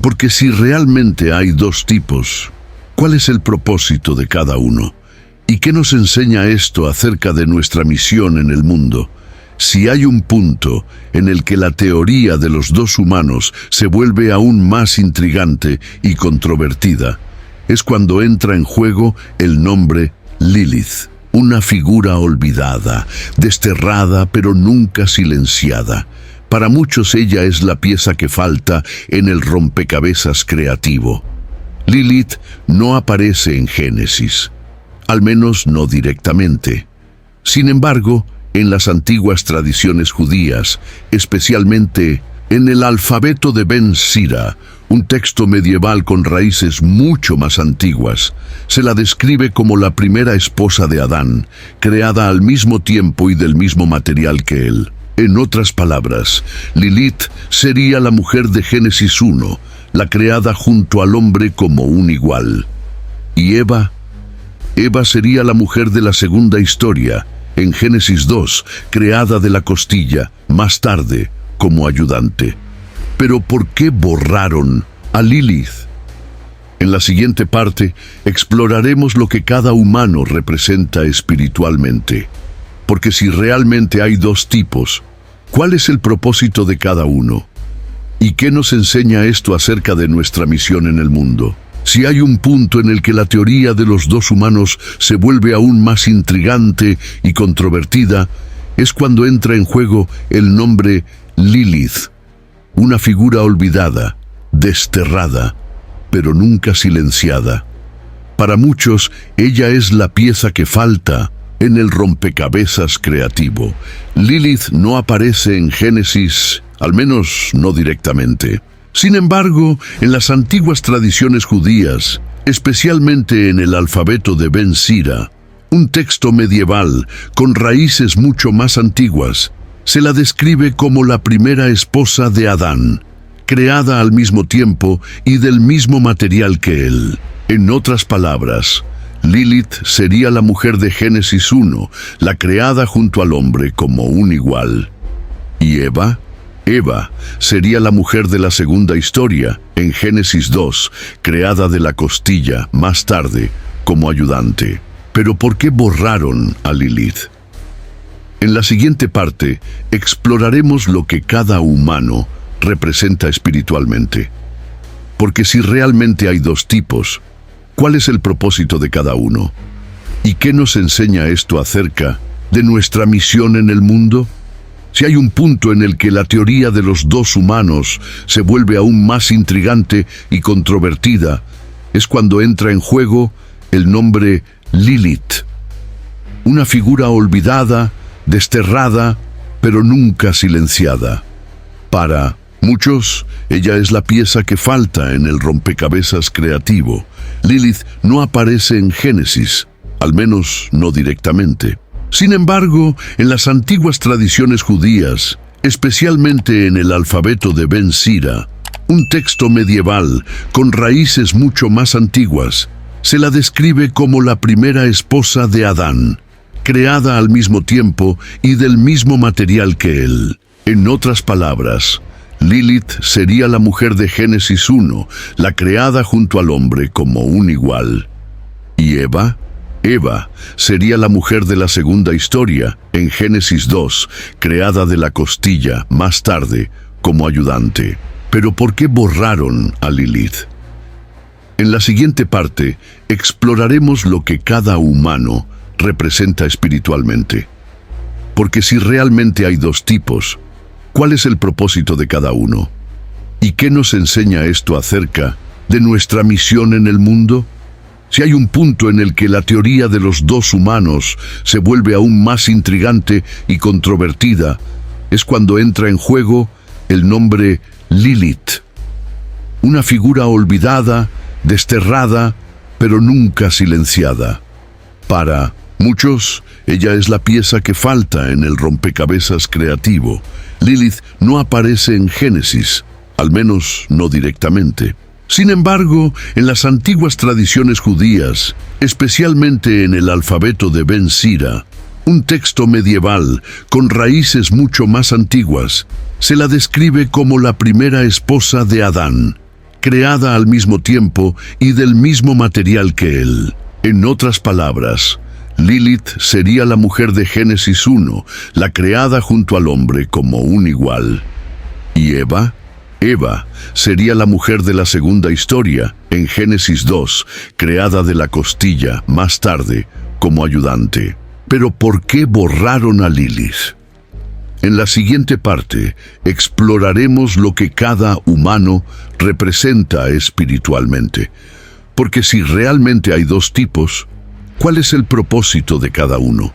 Porque si realmente hay dos tipos, ¿cuál es el propósito de cada uno? ¿Y qué nos enseña esto acerca de nuestra misión en el mundo? Si hay un punto en el que la teoría de los dos humanos se vuelve aún más intrigante y controvertida, es cuando entra en juego el nombre Lilith, una figura olvidada, desterrada pero nunca silenciada. Para muchos ella es la pieza que falta en el rompecabezas creativo. Lilith no aparece en Génesis, al menos no directamente. Sin embargo, en las antiguas tradiciones judías, especialmente En el alfabeto de Ben Sira, un texto medieval con raíces mucho más antiguas, se la describe como la primera esposa de Adán, creada al mismo tiempo y del mismo material que él. En otras palabras, Lilith sería la mujer de Génesis 1, la creada junto al hombre como un igual. Y Eva sería la mujer de la segunda historia, en Génesis 2, creada de la costilla, más tarde, como ayudante. Pero ¿por qué borraron a Lilith? En la siguiente parte, exploraremos lo que cada humano representa espiritualmente. Porque si realmente hay dos tipos, ¿cuál es el propósito de cada uno? ¿Y qué nos enseña esto acerca de nuestra misión en el mundo? Si hay un punto en el que la teoría de los dos humanos se vuelve aún más intrigante y controvertida, es cuando entra en juego el nombre Lilith, una figura olvidada, desterrada, pero nunca silenciada. Para muchos, ella es la pieza que falta en el rompecabezas creativo. Lilith no aparece en Génesis, al menos no directamente. Sin embargo, en las antiguas tradiciones judías, especialmente en el alfabeto de Ben Sira, un texto medieval con raíces mucho más antiguas, se la describe como la primera esposa de Adán, creada al mismo tiempo y del mismo material que él. En otras palabras, Lilith sería la mujer de Génesis 1, la creada junto al hombre como un igual. Y Eva sería la mujer de la segunda historia, en Génesis 2, creada de la costilla, más tarde, como ayudante. Pero ¿por qué borraron a Lilith? En la siguiente parte, exploraremos lo que cada humano representa espiritualmente. Porque si realmente hay dos tipos, ¿cuál es el propósito de cada uno? ¿Y qué nos enseña esto acerca de nuestra misión en el mundo? Si hay un punto en el que la teoría de los dos humanos se vuelve aún más intrigante y controvertida, es cuando entra en juego el nombre Lilith, una figura olvidada, desterrada, pero nunca silenciada. Para muchos, ella es la pieza que falta en el rompecabezas creativo. Lilith no aparece en Génesis, al menos no directamente. Sin embargo, en las antiguas tradiciones judías, especialmente en el alfabeto de Ben Sira, un texto medieval con raíces mucho más antiguas, se la describe como la primera esposa de Adán, creada al mismo tiempo y del mismo material que él. En otras palabras, Lilith sería la mujer de Génesis 1, la creada junto al hombre como un igual. Y Eva sería la mujer de la segunda historia, en Génesis 2, creada de la costilla, más tarde, como ayudante. Pero ¿por qué borraron a Lilith? En la siguiente parte, exploraremos lo que cada humano representa espiritualmente. Porque si realmente hay dos tipos, ¿cuál es el propósito de cada uno? ¿Y qué nos enseña esto acerca de nuestra misión en el mundo? Si hay un punto en el que la teoría de los dos humanos se vuelve aún más intrigante y controvertida, es cuando entra en juego el nombre Lilith, una figura olvidada, desterrada, pero nunca silenciada. Para muchos, ella es la pieza que falta en el rompecabezas creativo. Lilith no aparece en Génesis, al menos no directamente. Sin embargo, en las antiguas tradiciones judías, especialmente en el alfabeto de Ben Sira, un texto medieval con raíces mucho más antiguas, se la describe como la primera esposa de Adán, creada al mismo tiempo y del mismo material que él. En otras palabras, Lilith sería la mujer de Génesis 1, la creada junto al hombre como un igual. Y Eva sería la mujer de la segunda historia, en Génesis 2, creada de la costilla, más tarde, como ayudante. Pero ¿por qué borraron a Lilith? En la siguiente parte, exploraremos lo que cada humano representa espiritualmente. Porque si realmente hay dos tipos, ¿cuál es el propósito de cada uno?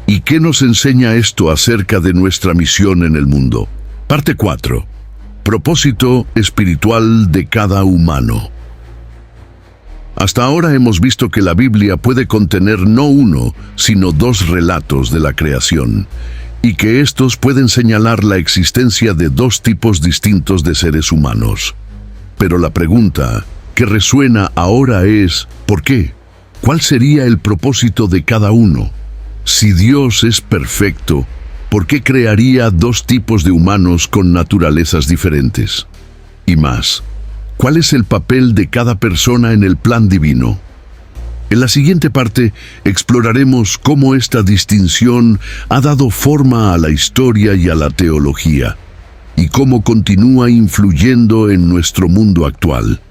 ¿Y qué nos enseña esto acerca de nuestra misión en el mundo? Parte 4. Propósito espiritual de cada humano. Hasta ahora hemos visto que la Biblia puede contener no uno, sino dos relatos de la creación, y que estos pueden señalar la existencia de dos tipos distintos de seres humanos. Pero la pregunta que resuena ahora es, ¿por qué? ¿Cuál sería el propósito de cada uno? Si Dios es perfecto, ¿por qué crearía dos tipos de humanos con naturalezas diferentes? Y más, ¿cuál es el papel de cada persona en el plan divino? En la siguiente parte exploraremos cómo esta distinción ha dado forma a la historia y a la teología, y cómo continúa influyendo en nuestro mundo actual.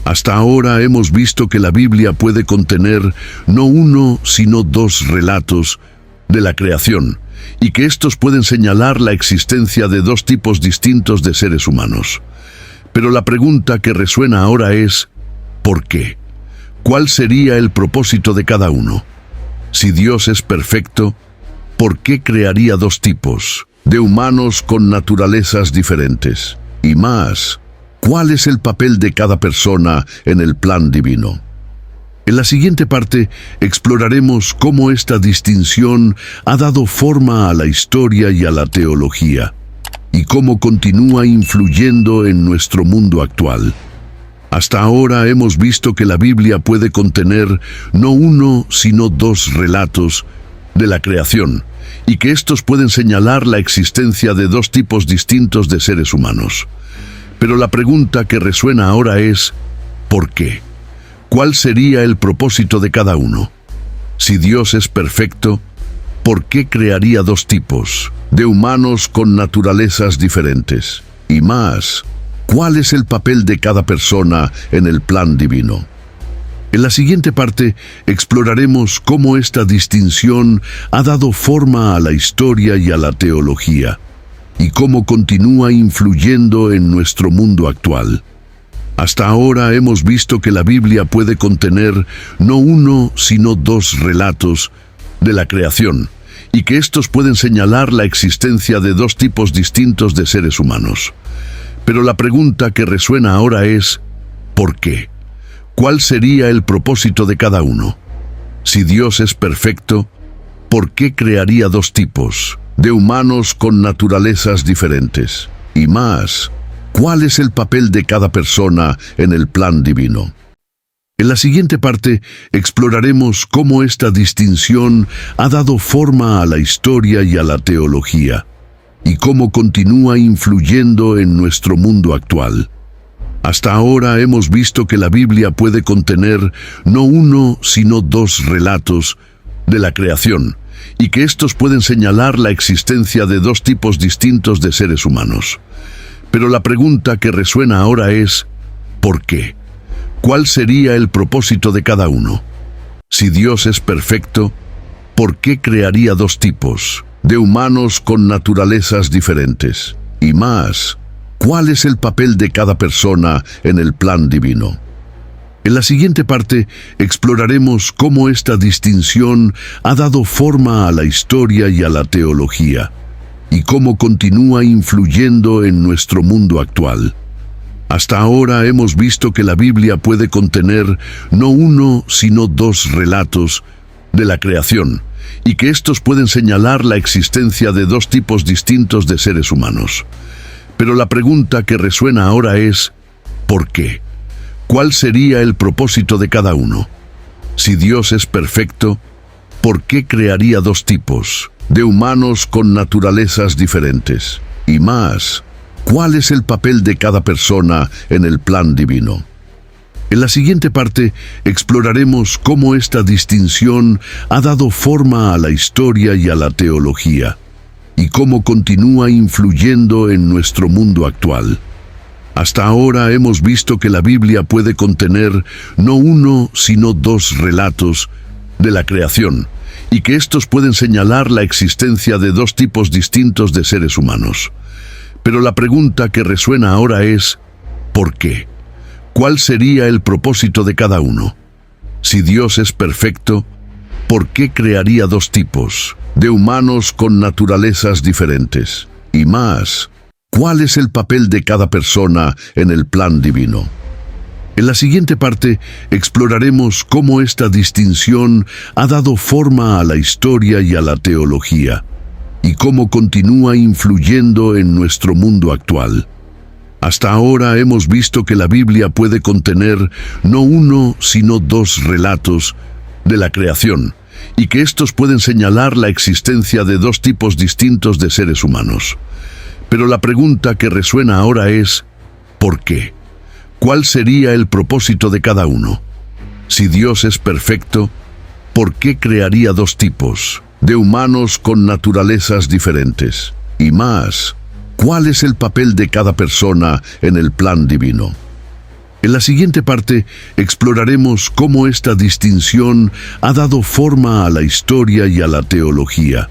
Hasta ahora hemos visto que la Biblia puede contener no uno, sino dos relatos de la creación, y que estos pueden señalar la existencia de dos tipos distintos de seres humanos. Pero la pregunta que resuena ahora es, ¿por qué? ¿Cuál sería el propósito de cada uno? Si Dios es perfecto, ¿por qué crearía dos tipos de humanos con naturalezas diferentes? Y más, ¿cuál es el papel de cada persona en el plan divino? En la siguiente parte exploraremos cómo esta distinción ha dado forma a la historia y a la teología, y cómo continúa influyendo en nuestro mundo actual. Hasta ahora hemos visto que la Biblia puede contener no uno, sino dos relatos de la creación, y que estos pueden señalar la existencia de dos tipos distintos de seres humanos. Pero la pregunta que resuena ahora es, ¿por qué? ¿Cuál sería el propósito de cada uno? Si Dios es perfecto, ¿por qué crearía dos tipos de humanos con naturalezas diferentes? Y más, ¿cuál es el papel de cada persona en el plan divino? En la siguiente parte exploraremos cómo esta distinción ha dado forma a la historia y a la teología, y cómo continúa influyendo en nuestro mundo actual. Hasta ahora hemos visto que la Biblia puede contener no uno, sino dos relatos de la creación, y que estos pueden señalar la existencia de dos tipos distintos de seres humanos. Pero la pregunta que resuena ahora es, ¿por qué? ¿Cuál sería el propósito de cada uno? Si Dios es perfecto, ¿por qué crearía dos tipos de humanos con naturalezas diferentes? Y más, ¿cuál es el papel de cada persona en el plan divino? En la siguiente parte exploraremos cómo esta distinción ha dado forma a la historia y a la teología, y cómo continúa influyendo en nuestro mundo actual. Hasta ahora hemos visto que la Biblia puede contener no uno, sino dos relatos de la creación, y que estos pueden señalar la existencia de dos tipos distintos de seres humanos. Pero la pregunta que resuena ahora es, ¿por qué? ¿Cuál sería el propósito de cada uno? Si Dios es perfecto, ¿por qué crearía dos tipos de humanos con naturalezas diferentes? Y más, ¿cuál es el papel de cada persona en el plan divino? En la siguiente parte exploraremos cómo esta distinción ha dado forma a la historia y a la teología, y cómo continúa influyendo en nuestro mundo actual. Hasta ahora hemos visto que la Biblia puede contener no uno, sino dos relatos de la creación, y que estos pueden señalar la existencia de dos tipos distintos de seres humanos. Pero la pregunta que resuena ahora es, ¿por qué? ¿Cuál sería el propósito de cada uno? Si Dios es perfecto, ¿por qué crearía dos tipos de humanos con naturalezas diferentes? Y más, ¿cuál es el papel de cada persona en el plan divino? En la siguiente parte exploraremos cómo esta distinción ha dado forma a la historia y a la teología, y cómo continúa influyendo en nuestro mundo actual. Hasta ahora hemos visto que la Biblia puede contener no uno, sino dos relatos de la creación, y que estos pueden señalar la existencia de dos tipos distintos de seres humanos. Pero la pregunta que resuena ahora es, ¿por qué? ¿Cuál sería el propósito de cada uno? Si Dios es perfecto, ¿por qué crearía dos tipos de humanos con naturalezas diferentes? Y más, ¿Cuál es el papel de cada persona en el plan divino? En la siguiente parte exploraremos cómo esta distinción ha dado forma a la historia y a la teología, y cómo continúa influyendo en nuestro mundo actual. Hasta ahora hemos visto que la Biblia puede contener no uno, sino dos relatos de la creación, y que estos pueden señalar la existencia de dos tipos distintos de seres humanos. Pero la pregunta que resuena ahora es, ¿por qué? ¿Cuál sería el propósito de cada uno? Si Dios es perfecto, ¿por qué crearía dos tipos de humanos con naturalezas diferentes? Y más, ¿cuál es el papel de cada persona en el plan divino? En la siguiente parte exploraremos cómo esta distinción ha dado forma a la historia y a la teología,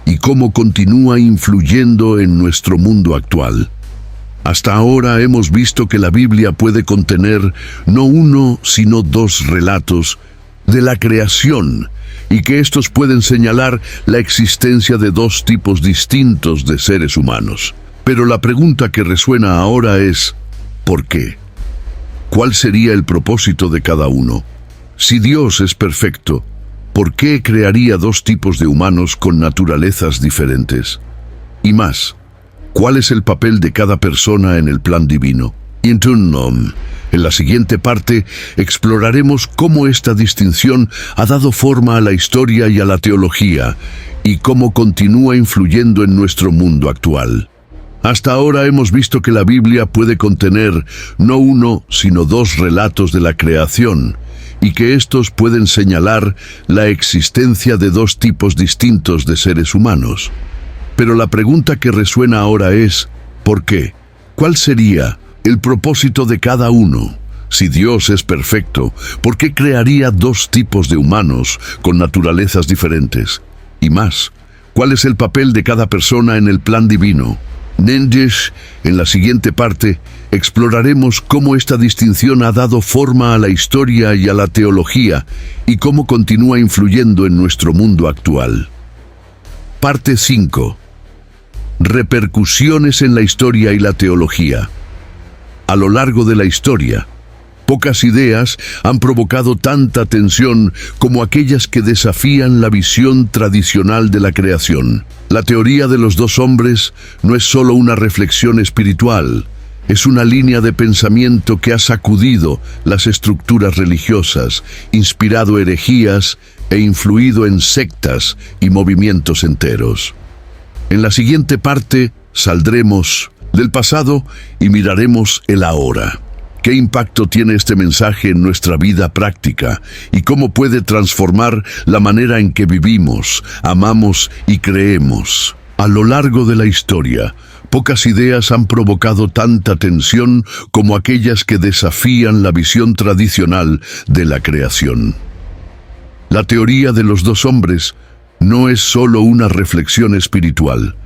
y cómo continúa influyendo en nuestro mundo actual. Hasta ahora hemos visto que la Biblia puede contener no uno, sino dos relatos de la creación, y que estos pueden señalar la existencia de dos tipos distintos de seres humanos. Pero la pregunta que resuena ahora es, ¿por qué? ¿Cuál sería el propósito de cada uno? Si Dios es perfecto, ¿por qué crearía dos tipos de humanos con naturalezas diferentes? Y más, ¿cuál es el papel de cada persona en el plan divino? Y en la siguiente parte exploraremos cómo esta distinción ha dado forma a la historia y a la teología, y cómo continúa influyendo en nuestro mundo actual. Hasta ahora hemos visto que la Biblia puede contener no uno, sino dos relatos de la creación, y que estos pueden señalar la existencia de dos tipos distintos de seres humanos. Pero la pregunta que resuena ahora es, ¿por qué? ¿Cuál sería el propósito de cada uno? Si Dios es perfecto, ¿por qué crearía dos tipos de humanos con naturalezas diferentes? Y más, ¿cuál es el papel de cada persona en el plan divino? En la siguiente parte exploraremos cómo esta distinción ha dado forma a la historia y a la teología, y cómo continúa influyendo en nuestro mundo actual. Parte 5. Repercusiones en la historia y la teología. A lo largo de la historia, pocas ideas han provocado tanta tensión como aquellas que desafían la visión tradicional de la creación. La teoría de los dos hombres no es solo una reflexión espiritual, es una línea de pensamiento que ha sacudido las estructuras religiosas, inspirado herejías e influido en sectas y movimientos enteros. En la siguiente parte saldremos del pasado y miraremos el ahora. ¿Qué impacto tiene este mensaje en nuestra vida práctica y cómo puede transformar la manera en que vivimos, amamos y creemos? A lo largo de la historia, pocas ideas han provocado tanta tensión como aquellas que desafían la visión tradicional de la creación. La teoría de los dos hombres no es solo una reflexión espiritual,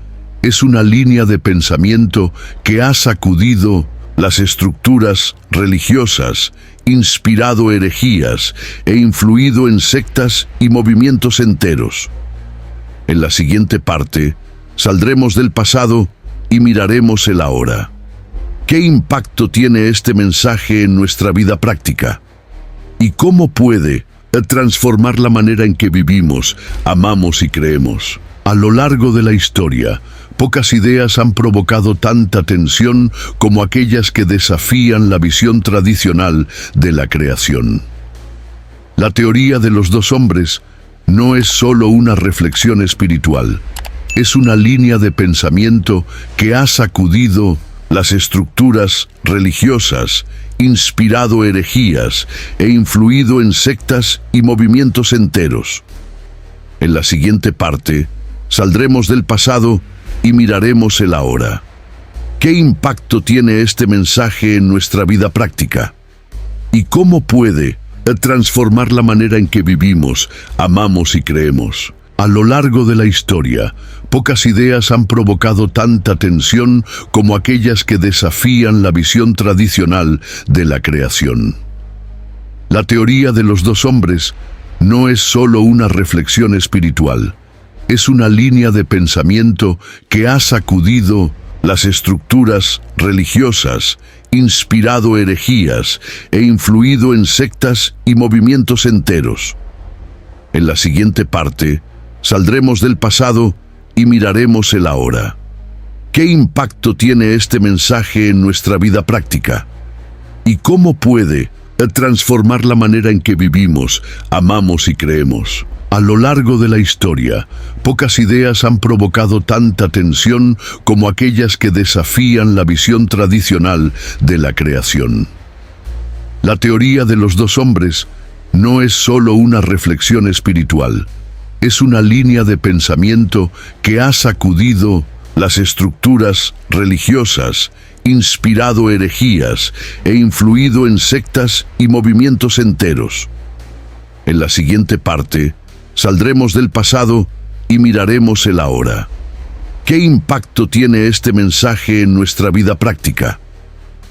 es una línea de pensamiento que ha sacudido las estructuras religiosas, inspirado herejías e influido en sectas y movimientos enteros. En la siguiente parte, saldremos del pasado y miraremos el ahora. ¿Qué impacto tiene este mensaje en nuestra vida práctica? ¿Y cómo puede transformar la manera en que vivimos, amamos y creemos? A lo largo de la historia, pocas ideas han provocado tanta tensión como aquellas que desafían la visión tradicional de la creación. La teoría de los dos hombres no es solo una reflexión espiritual, es una línea de pensamiento que ha sacudido las estructuras religiosas, inspirado herejías e influido en sectas y movimientos enteros. En la siguiente parte, saldremos del pasado y miraremos el ahora. ¿Qué impacto tiene este mensaje en nuestra vida práctica? ¿Y cómo puede transformar la manera en que vivimos, amamos y creemos? A lo largo de la historia, pocas ideas han provocado tanta tensión como aquellas que desafían la visión tradicional de la creación. La teoría de los dos hombres no es solo una reflexión espiritual, es una línea de pensamiento que ha sacudido las estructuras religiosas, inspirado herejías e influido en sectas y movimientos enteros. En la siguiente parte, saldremos del pasado y miraremos el ahora. ¿Qué impacto tiene este mensaje en nuestra vida práctica? ¿Y cómo puede transformar la manera en que vivimos, amamos y creemos? A lo largo de la historia, pocas ideas han provocado tanta tensión como aquellas que desafían la visión tradicional de la creación. La teoría de los dos hombres no es solo una reflexión espiritual, es una línea de pensamiento que ha sacudido las estructuras religiosas, inspirado herejías e influido en sectas y movimientos enteros. En la siguiente parte, saldremos del pasado y miraremos el ahora. ¿Qué impacto tiene este mensaje en nuestra vida práctica?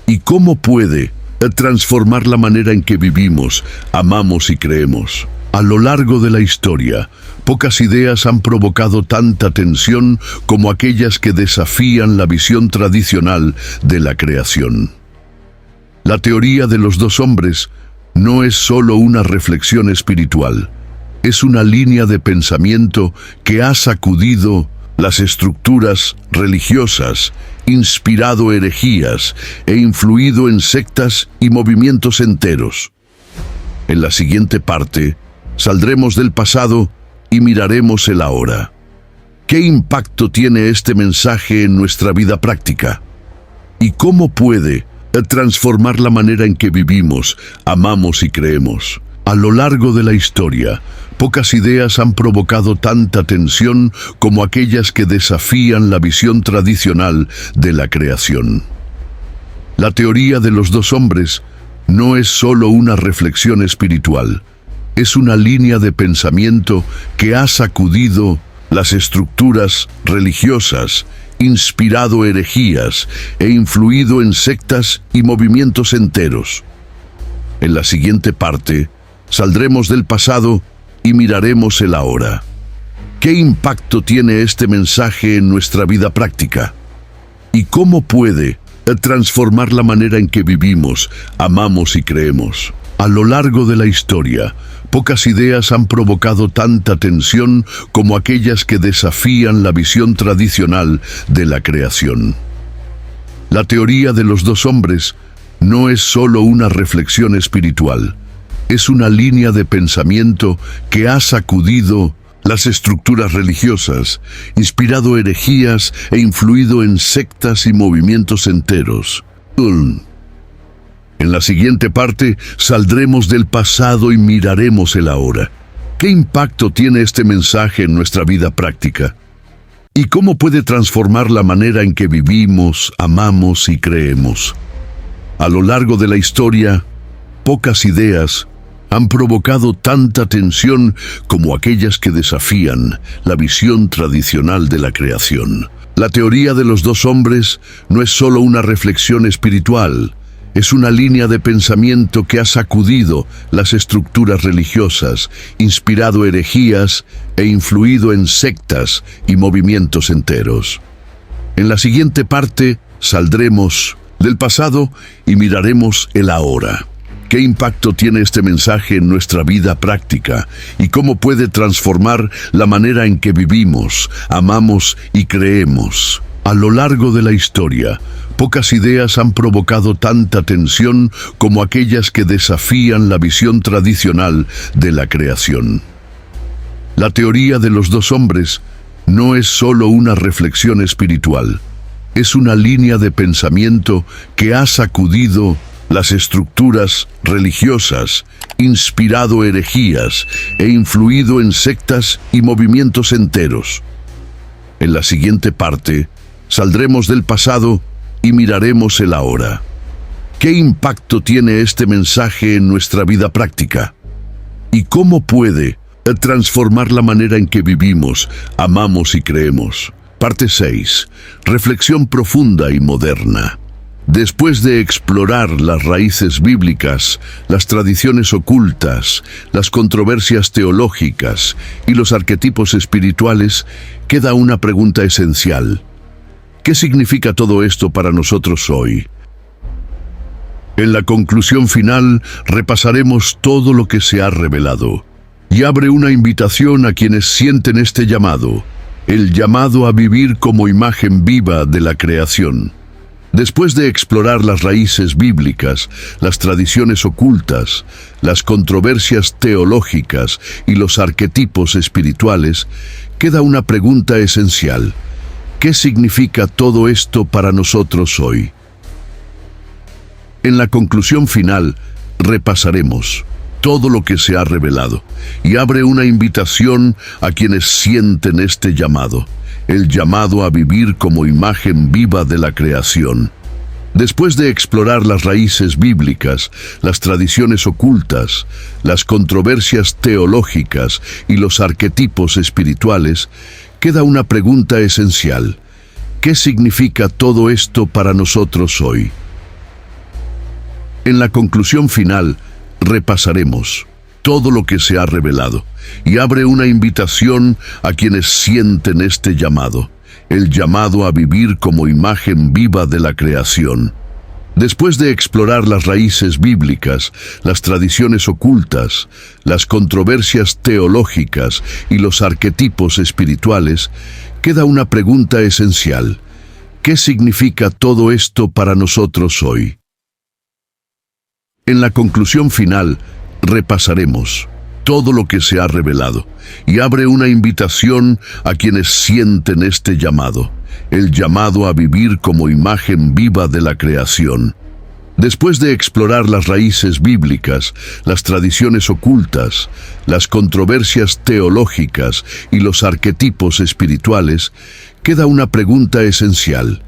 ¿Y cómo puede transformar la manera en que vivimos, amamos y creemos? A lo largo de la historia, pocas ideas han provocado tanta tensión como aquellas que desafían la visión tradicional de la creación. La teoría de los dos hombres no es solo una reflexión espiritual, es una línea de pensamiento que ha sacudido las estructuras religiosas, inspirado herejías e influido en sectas y movimientos enteros. En la siguiente parte, saldremos del pasado y miraremos el ahora. ¿Qué impacto tiene este mensaje en nuestra vida práctica? ¿Y cómo puede transformar la manera en que vivimos, amamos y creemos? A lo largo de la historia, pocas ideas han provocado tanta tensión como aquellas que desafían la visión tradicional de la creación. La teoría de los dos hombres no es solo una reflexión espiritual, es una línea de pensamiento que ha sacudido las estructuras religiosas, inspirado herejías e influido en sectas y movimientos enteros. En la siguiente parte, saldremos del pasado y miraremos el ahora. ¿Qué impacto tiene este mensaje en nuestra vida práctica? ¿Y cómo puede transformar la manera en que vivimos, amamos y creemos? A lo largo de la historia, pocas ideas han provocado tanta tensión como aquellas que desafían la visión tradicional de la creación. La teoría de los dos hombres no es solo una reflexión espiritual, es una línea de pensamiento que ha sacudido las estructuras religiosas, inspirado herejías e influido en sectas y movimientos enteros. En la siguiente parte, saldremos del pasado y miraremos el ahora. ¿Qué impacto tiene este mensaje en nuestra vida práctica? ¿Y cómo puede transformar la manera en que vivimos, amamos y creemos? A lo largo de la historia, pocas ideas han provocado tanta tensión como aquellas que desafían la visión tradicional de la creación. La teoría de los dos hombres no es solo una reflexión espiritual, es una línea de pensamiento que ha sacudido las estructuras religiosas, inspirado herejías e influido en sectas y movimientos enteros. En la siguiente parte, saldremos del pasado y miraremos el ahora. ¿Qué impacto tiene este mensaje en nuestra vida práctica? ¿Y cómo puede transformar la manera en que vivimos, amamos y creemos? A lo largo de la historia, pocas ideas han provocado tanta tensión como aquellas que desafían la visión tradicional de la creación. La teoría de los dos hombres no es solo una reflexión espiritual, es una línea de pensamiento que ha sacudido las estructuras religiosas, inspirado herejías e influido en sectas y movimientos enteros. En la siguiente parte, saldremos del pasado y miraremos el ahora. ¿Qué impacto tiene este mensaje en nuestra vida práctica? ¿Y cómo puede transformar la manera en que vivimos, amamos y creemos? Parte 6. Reflexión profunda y moderna. Después de explorar las raíces bíblicas, las tradiciones ocultas, las controversias teológicas y los arquetipos espirituales, queda una pregunta esencial. ¿Qué significa todo esto para nosotros hoy? En la conclusión final, repasaremos todo lo que se ha revelado y abre una invitación a quienes sienten este llamado, el llamado a vivir como imagen viva de la creación. Después de explorar las raíces bíblicas, las tradiciones ocultas, las controversias teológicas y los arquetipos espirituales, queda una pregunta esencial. ¿Qué significa todo esto para nosotros hoy? En la conclusión final, repasaremos todo lo que se ha revelado y abre una invitación a quienes sienten este llamado, el llamado a vivir como imagen viva de la creación. Después de explorar las raíces bíblicas, las tradiciones ocultas, las controversias teológicas y los arquetipos espirituales, queda una pregunta esencial. ¿Qué significa todo esto para nosotros hoy? En la conclusión final, repasaremos todo lo que se ha revelado y abre una invitación a quienes sienten este llamado, el llamado a vivir como imagen viva de la creación. Después de explorar las raíces bíblicas, las tradiciones ocultas, las controversias teológicas y los arquetipos espirituales, queda una pregunta esencial. ¿Qué significa todo esto para nosotros hoy? En la conclusión final, repasaremos todo lo que se ha revelado y abre una invitación a quienes sienten este llamado, el llamado a vivir como imagen viva de la creación. Después de explorar las raíces bíblicas, las tradiciones ocultas, las controversias teológicas y los arquetipos espirituales, queda una pregunta esencial.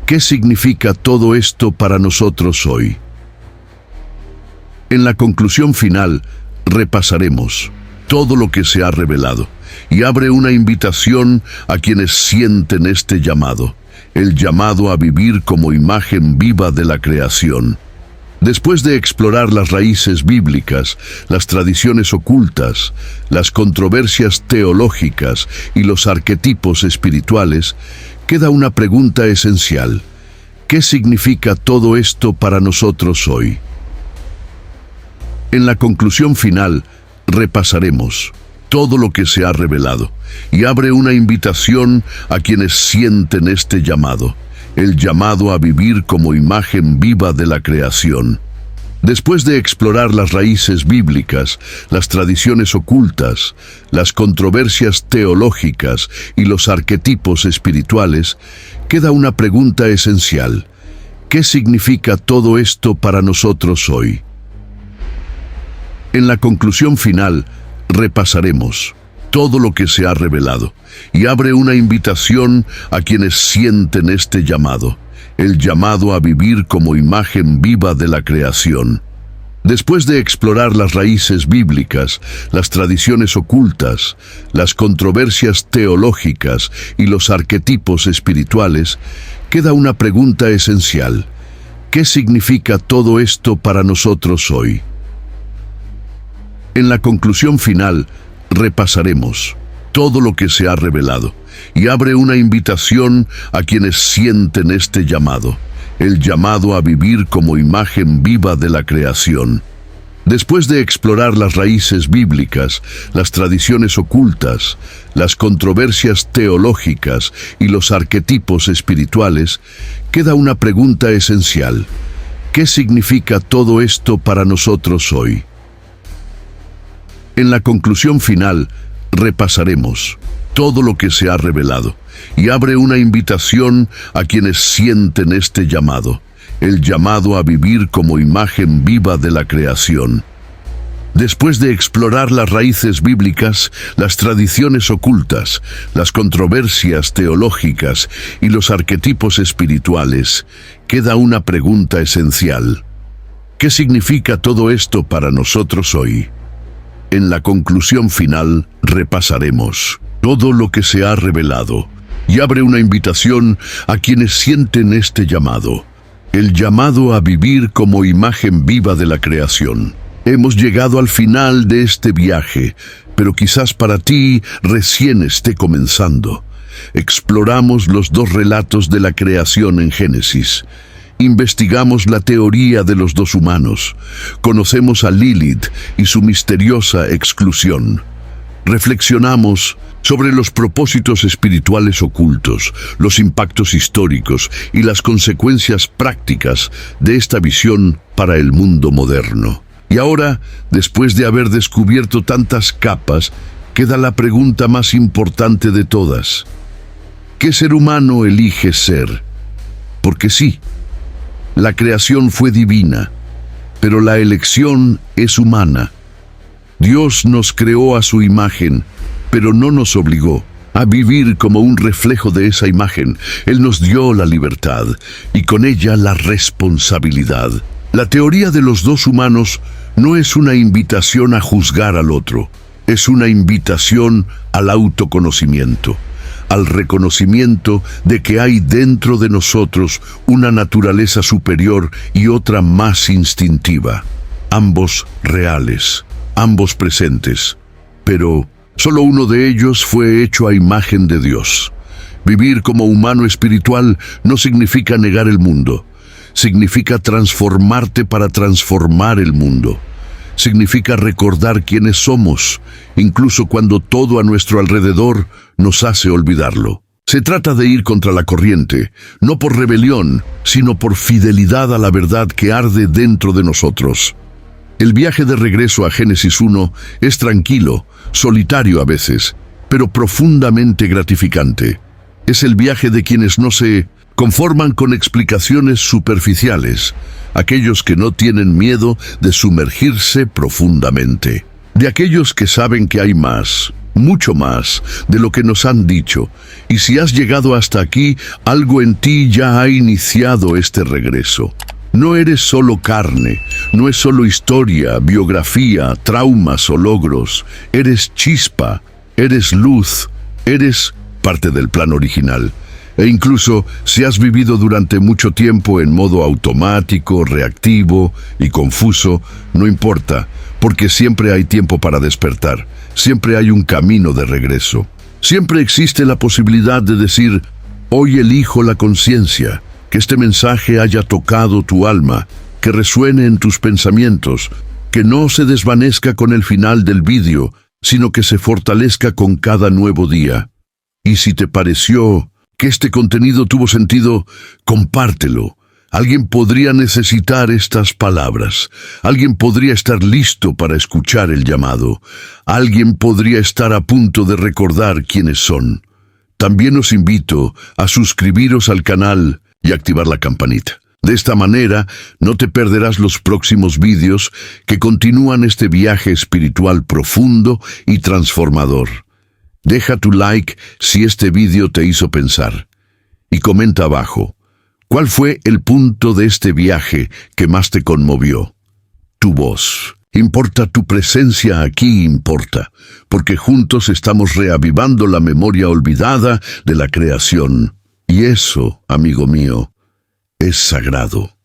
¿Qué significa todo esto para nosotros hoy? En la conclusión final, repasaremos todo lo que se ha revelado y abre una invitación a quienes sienten este llamado, el llamado a vivir como imagen viva de la creación. Después de explorar las raíces bíblicas, las tradiciones ocultas, las controversias teológicas y los arquetipos espirituales, queda una pregunta esencial. ¿Qué significa todo esto para nosotros hoy? En la conclusión final, repasaremos todo lo que se ha revelado y abre una invitación a quienes sienten este llamado, el llamado a vivir como imagen viva de la creación. Después de explorar las raíces bíblicas, las tradiciones ocultas, las controversias teológicas y los arquetipos espirituales, queda una pregunta esencial. ¿Qué significa todo esto para nosotros hoy? En la conclusión final, repasaremos todo lo que se ha revelado y abre una invitación a quienes sienten este llamado, el llamado a vivir como imagen viva de la creación. Después de explorar las raíces bíblicas, las tradiciones ocultas, las controversias teológicas y los arquetipos espirituales, queda una pregunta esencial. ¿Qué significa todo esto para nosotros hoy? En la conclusión final, repasaremos todo lo que se ha revelado y abre una invitación a quienes sienten este llamado, el llamado a vivir como imagen viva de la creación. Después de explorar las raíces bíblicas, las tradiciones ocultas, las controversias teológicas y los arquetipos espirituales, queda una pregunta esencial. ¿Qué significa todo esto para nosotros hoy? En la conclusión final, repasaremos todo lo que se ha revelado y abre una invitación a quienes sienten este llamado, el llamado a vivir como imagen viva de la creación. Después de explorar las raíces bíblicas, las tradiciones ocultas, las controversias teológicas y los arquetipos espirituales, queda una pregunta esencial. ¿Qué significa todo esto para nosotros hoy? En la conclusión final, repasaremos todo lo que se ha revelado y abre una invitación a quienes sienten este llamado, el llamado a vivir como imagen viva de la creación. Hemos llegado al final de este viaje, pero quizás para ti recién esté comenzando. exploramos los dos relatos de la creación en Génesis. Investigamos la teoría de los dos humanos. Conocemos a Lilith y su misteriosa exclusión. Reflexionamos sobre los propósitos espirituales ocultos, los impactos históricos y las consecuencias prácticas de esta visión para el mundo moderno. Y ahora, después de haber descubierto tantas capas, queda la pregunta más importante de todas. ¿Qué ser humano elige ser? Porque sí, la creación fue divina, pero la elección es humana. Dios nos creó a su imagen, pero no nos obligó a vivir como un reflejo de esa imagen. Él nos dio la libertad y con ella la responsabilidad. La teoría de los dos humanos no es una invitación a juzgar al otro, es una invitación al autoconocimiento, al reconocimiento de que hay dentro de nosotros una naturaleza superior y otra más instintiva, ambos reales, ambos presentes, pero solo uno de ellos fue hecho a imagen de Dios. Vivir como humano espiritual no significa negar el mundo, significa transformarte para transformar el mundo. Significa recordar quiénes somos, incluso cuando todo a nuestro alrededor nos hace olvidarlo. Se trata de ir contra la corriente, no por rebelión, sino por fidelidad a la verdad que arde dentro de nosotros. El viaje de regreso a Génesis 1 es tranquilo, solitario a veces, pero profundamente gratificante. Es el viaje de quienes no se conforman con explicaciones superficiales, aquellos que no tienen miedo de sumergirse profundamente, de aquellos que saben que hay más, mucho más, de lo que nos han dicho, y si has llegado hasta aquí, algo en ti ya ha iniciado este regreso. No eres solo carne, no es solo historia, biografía, traumas o logros, eres chispa, eres luz, eres parte del plan original. E incluso si has vivido durante mucho tiempo en modo automático, reactivo y confuso, no importa, porque siempre hay tiempo para despertar, siempre hay un camino de regreso. Siempre existe la posibilidad de decir, hoy elijo la conciencia, que este mensaje haya tocado tu alma, que resuene en tus pensamientos, que no se desvanezca con el final del vídeo, sino que se fortalezca con cada nuevo día. Y si te pareció que este contenido tuvo sentido, compártelo. Alguien podría necesitar estas palabras. Alguien podría estar listo para escuchar el llamado. Alguien podría estar a punto de recordar quiénes son. También os invito a suscribiros al canal y activar la campanita. De esta manera, no te perderás los próximos vídeos que continúan este viaje espiritual profundo y transformador. Deja tu like si este vídeo te hizo pensar. Y comenta abajo, ¿cuál fue el punto de este viaje que más te conmovió? Tu voz. Importa, tu presencia aquí importa, porque juntos estamos reavivando la memoria olvidada de la creación. Y eso, amigo mío, es sagrado.